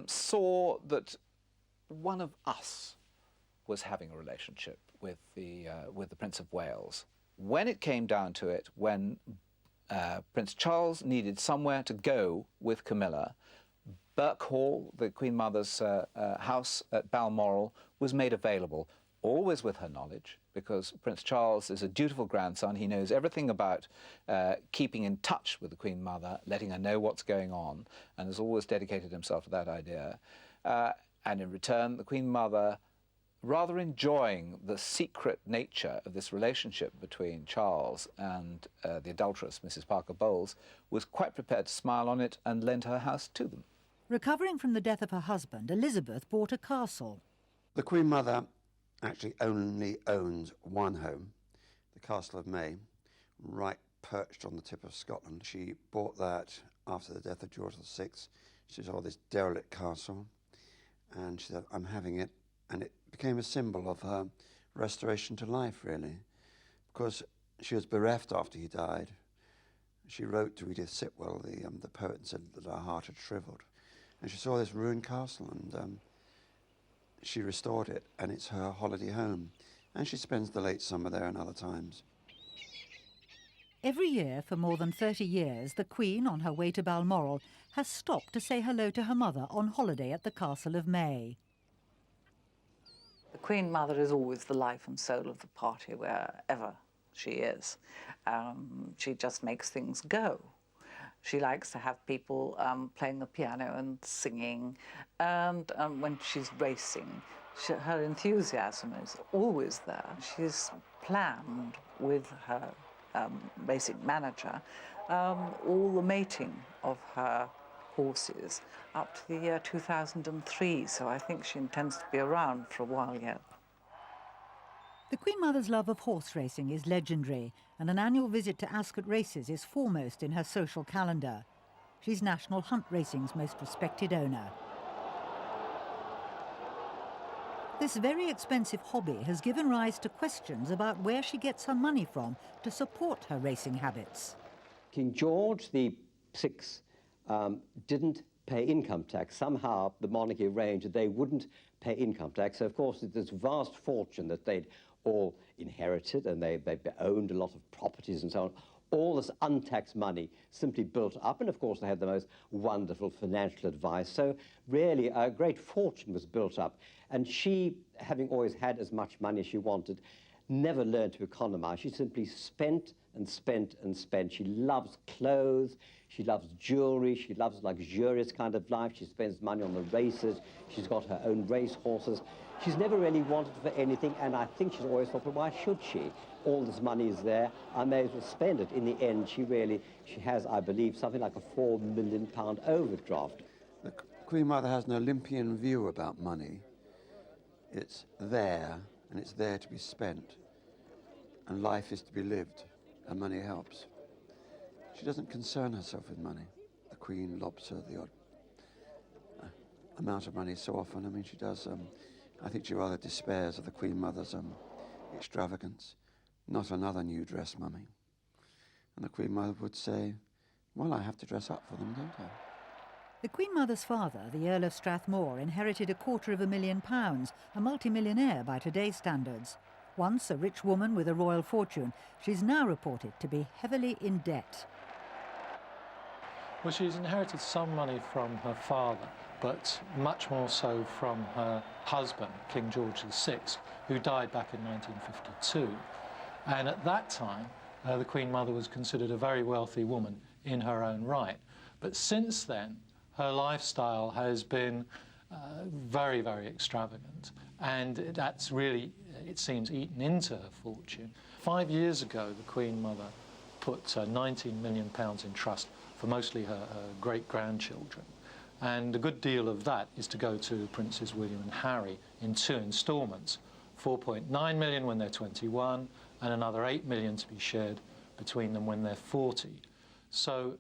saw that one of us was having a relationship with the Prince of Wales. When it came down to it, when Prince Charles needed somewhere to go with Camilla, Birkhall, the Queen Mother's house at Balmoral, was made available, always with her knowledge, because Prince Charles is a dutiful grandson. He knows everything about keeping in touch with the Queen Mother, letting her know what's going on, and has always dedicated himself to that idea. And in return, the Queen Mother rather enjoying the secret nature of this relationship between Charles and the adulteress, Mrs. Parker Bowles, was quite prepared to smile on it and lend her house to them. Recovering from the death of her husband, Elizabeth bought a castle. The Queen Mother actually only owns one home, the Castle of May, right perched on the tip of Scotland. She bought that after the death of George VI. She saw this derelict castle, and she said, I'm having it. And it became a symbol of her restoration to life, really, because she was bereft after he died. She wrote to Edith Sitwell, the poet, and said that her heart had shriveled. And she saw this ruined castle, and she restored it, and it's her holiday home. And she spends the late summer there and other times. Every year for more than 30 years, the Queen, on her way to Balmoral, has stopped to say hello to her mother on holiday at the Castle of May. The Queen Mother is always the life and soul of the party wherever she is. She just makes things go. She likes to have people playing the piano and singing, and when she's racing, her enthusiasm is always there. She's planned with her racing manager all the mating of her horses up to the year 2003, so I think she intends to be around for a while yet. The Queen Mother's love of horse racing is legendary, and an annual visit to Ascot races is foremost in her social calendar. She's National Hunt Racing's most respected owner. This very expensive hobby has given rise to questions about where she gets her money from to support her racing habits. King George VI didn't pay income tax. Somehow the monarchy arranged that they wouldn't pay income tax. So, of course, this vast fortune that they'd all inherited, and they owned a lot of properties and so on, all this untaxed money simply built up, and of course they had the most wonderful financial advice. So really a great fortune was built up, and she, having always had as much money as she wanted, never learned to economize. She simply spent and spent and spent. She loves clothes, she loves jewelry, she loves luxurious kind of life. She spends money on the races, she's got her own race horses. She's never really wanted for anything, and I think she's always thought, well, why should she? All this money is there, I may as well spend it. In the end, she has, I believe, something like a £4 million overdraft. The Queen Mother has an Olympian view about money. It's there, and it's there to be spent, and life is to be lived, and money helps. She doesn't concern herself with money. The Queen lobs her the odd amount of money so often. I mean, she does, I think she rather despairs of the Queen Mother's extravagance. Not another new dress, Mummy. And the Queen Mother would say, well, I have to dress up for them, don't I? The Queen Mother's father, the Earl of Strathmore, inherited £250,000, a multimillionaire by today's standards. Once a rich woman with a royal fortune, she's now reported to be heavily in debt. Well, she's inherited some money from her father, but much more so from her husband, King George VI, who died back in 1952. And at that time, the Queen Mother was considered a very wealthy woman in her own right. But since then, her lifestyle has been very, very extravagant. And that's really, it seems, eaten into her fortune. 5 years ago, the Queen Mother put £19 million in trust for mostly her great-grandchildren. And a good deal of that is to go to Princes William and Harry in 2 instalments, 4.9 million when they're 21, and another 8 million to be shared between them when they're 40. So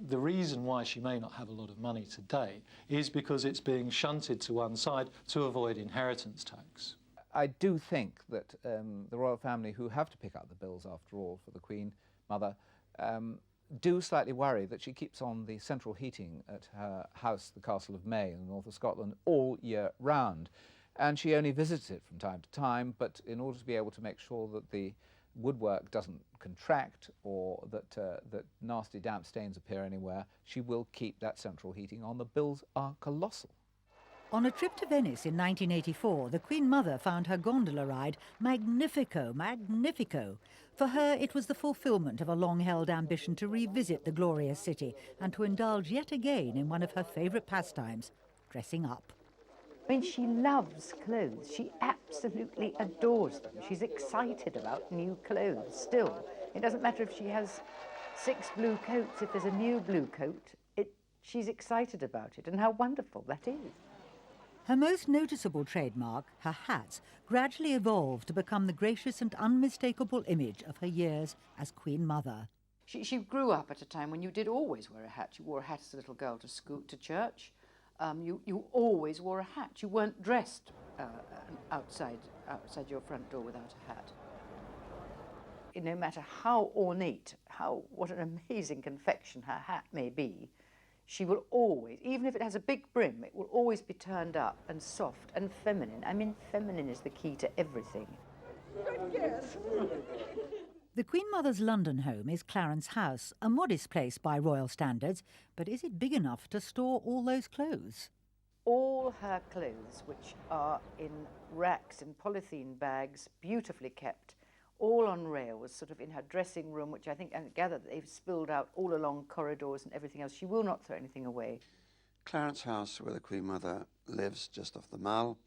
the reason why she may not have a lot of money today is because it's being shunted to one side to avoid inheritance tax. I do think that the royal family, who have to pick up the bills after all for the Queen Mother, do slightly worry that she keeps on the central heating at her house, the Castle of May in the north of Scotland, all year round. And she only visits it from time to time, but in order to be able to make sure that the woodwork doesn't contract or that nasty damp stains appear anywhere, she will keep that central heating on. The bills are colossal. On a trip to Venice in 1984, the Queen Mother found her gondola ride magnifico, magnifico. For her, it was the fulfilment of a long-held ambition to revisit the glorious city and to indulge yet again in one of her favourite pastimes, dressing up. I mean, she loves clothes. She absolutely adores them. She's excited about new clothes still. It doesn't matter if she has 6 blue coats, if there's a new blue coat, she's excited about it, and how wonderful that is. Her most noticeable trademark, her hat, gradually evolved to become the gracious and unmistakable image of her years as Queen Mother. She grew up at a time when you did always wear a hat. You wore a hat as a little girl to school, to church. You always wore a hat. You weren't dressed outside your front door without a hat. No matter how ornate, what an amazing confection her hat may be, she will always, even if it has a big brim, it will always be turned up and soft and feminine. I mean, feminine is the key to everything. Yes. The Queen Mother's London home is Clarence House, a modest place by royal standards, but is it big enough to store all those clothes? All her clothes, which are in racks and polythene bags, beautifully kept, all on rails, sort of in her dressing room, which I gather that they've spilled out all along corridors and everything else. She will not throw anything away. Clarence House, where the Queen Mother lives just off the Mall,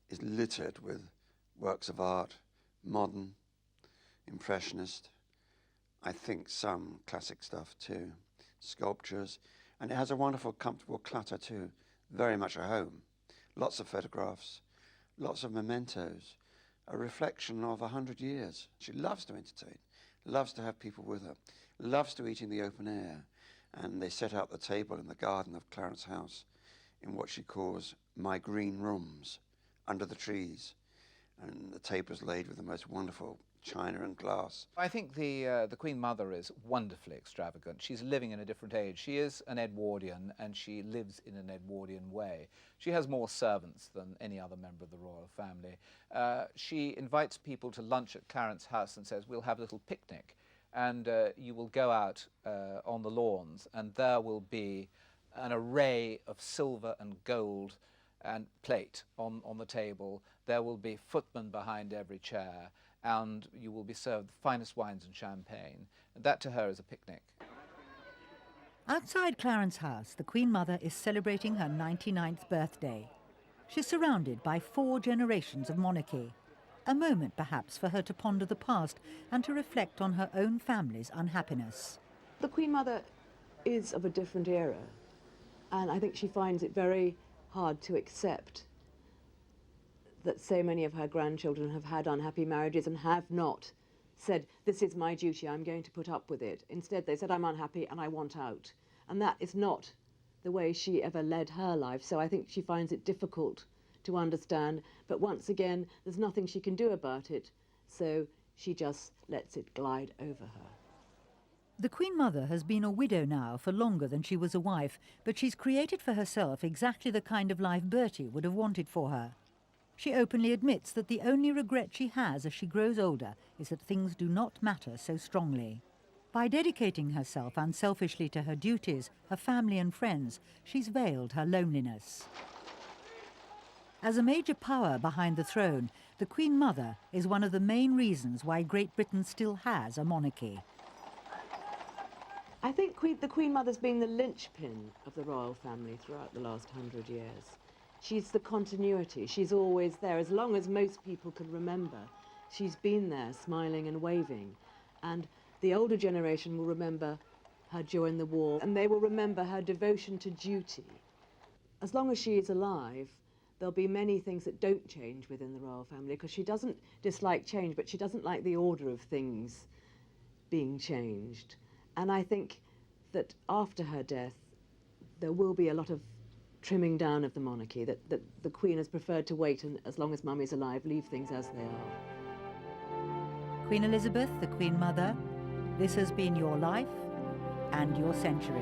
is littered with works of art, modern, impressionist, I think some classic stuff too, sculptures, and it has a wonderful, comfortable clutter too, very much a home. Lots of photographs, lots of mementos, a reflection of 100 years. She loves to entertain, loves to have people with her, loves to eat in the open air, and they set out the table in the garden of Clarence House in what she calls my green rooms, under the trees, and the table is laid with the most wonderful china and glass. I think the Queen Mother is wonderfully extravagant. She's living in a different age. She is an Edwardian, and she lives in an Edwardian way. She has more servants than any other member of the royal family. She invites people to lunch at Clarence House and says, we'll have a little picnic, and you will go out on the lawns, and there will be an array of silver and gold and plate on the table. There will be footmen behind every chair, and you will be served the finest wines and champagne. And that to her is a picnic. Outside Clarence House, the Queen Mother is celebrating her 99th birthday. She's surrounded by 4 generations of monarchy. A moment, perhaps, for her to ponder the past and to reflect on her own family's unhappiness. The Queen Mother is of a different era, and I think she finds it very hard to accept that so many of her grandchildren have had unhappy marriages and have not said, this is my duty, I'm going to put up with it. Instead, they said, I'm unhappy and I want out. And that is not the way she ever led her life. So I think she finds it difficult to understand. But once again, there's nothing she can do about it. So she just lets it glide over her. The Queen Mother has been a widow now for longer than she was a wife, but she's created for herself exactly the kind of life Bertie would have wanted for her. She openly admits that the only regret she has as she grows older is that things do not matter so strongly. By dedicating herself unselfishly to her duties, her family and friends, she's veiled her loneliness. As a major power behind the throne, the Queen Mother is one of the main reasons why Great Britain still has a monarchy. I think the Queen Mother's been the linchpin of the royal family throughout the last 100 years. She's the continuity. She's always there. As long as most people can remember, she's been there, smiling and waving. And the older generation will remember her during the war, and they will remember her devotion to duty. As long as she is alive, there'll be many things that don't change within the royal family, because she doesn't dislike change, but she doesn't like the order of things being changed. And I think that after her death, there will be a lot of trimming down of the monarchy, that the Queen has preferred to wait and, as long as Mummy's alive, leave things as they are. Queen Elizabeth, the Queen Mother, this has been your life and your century.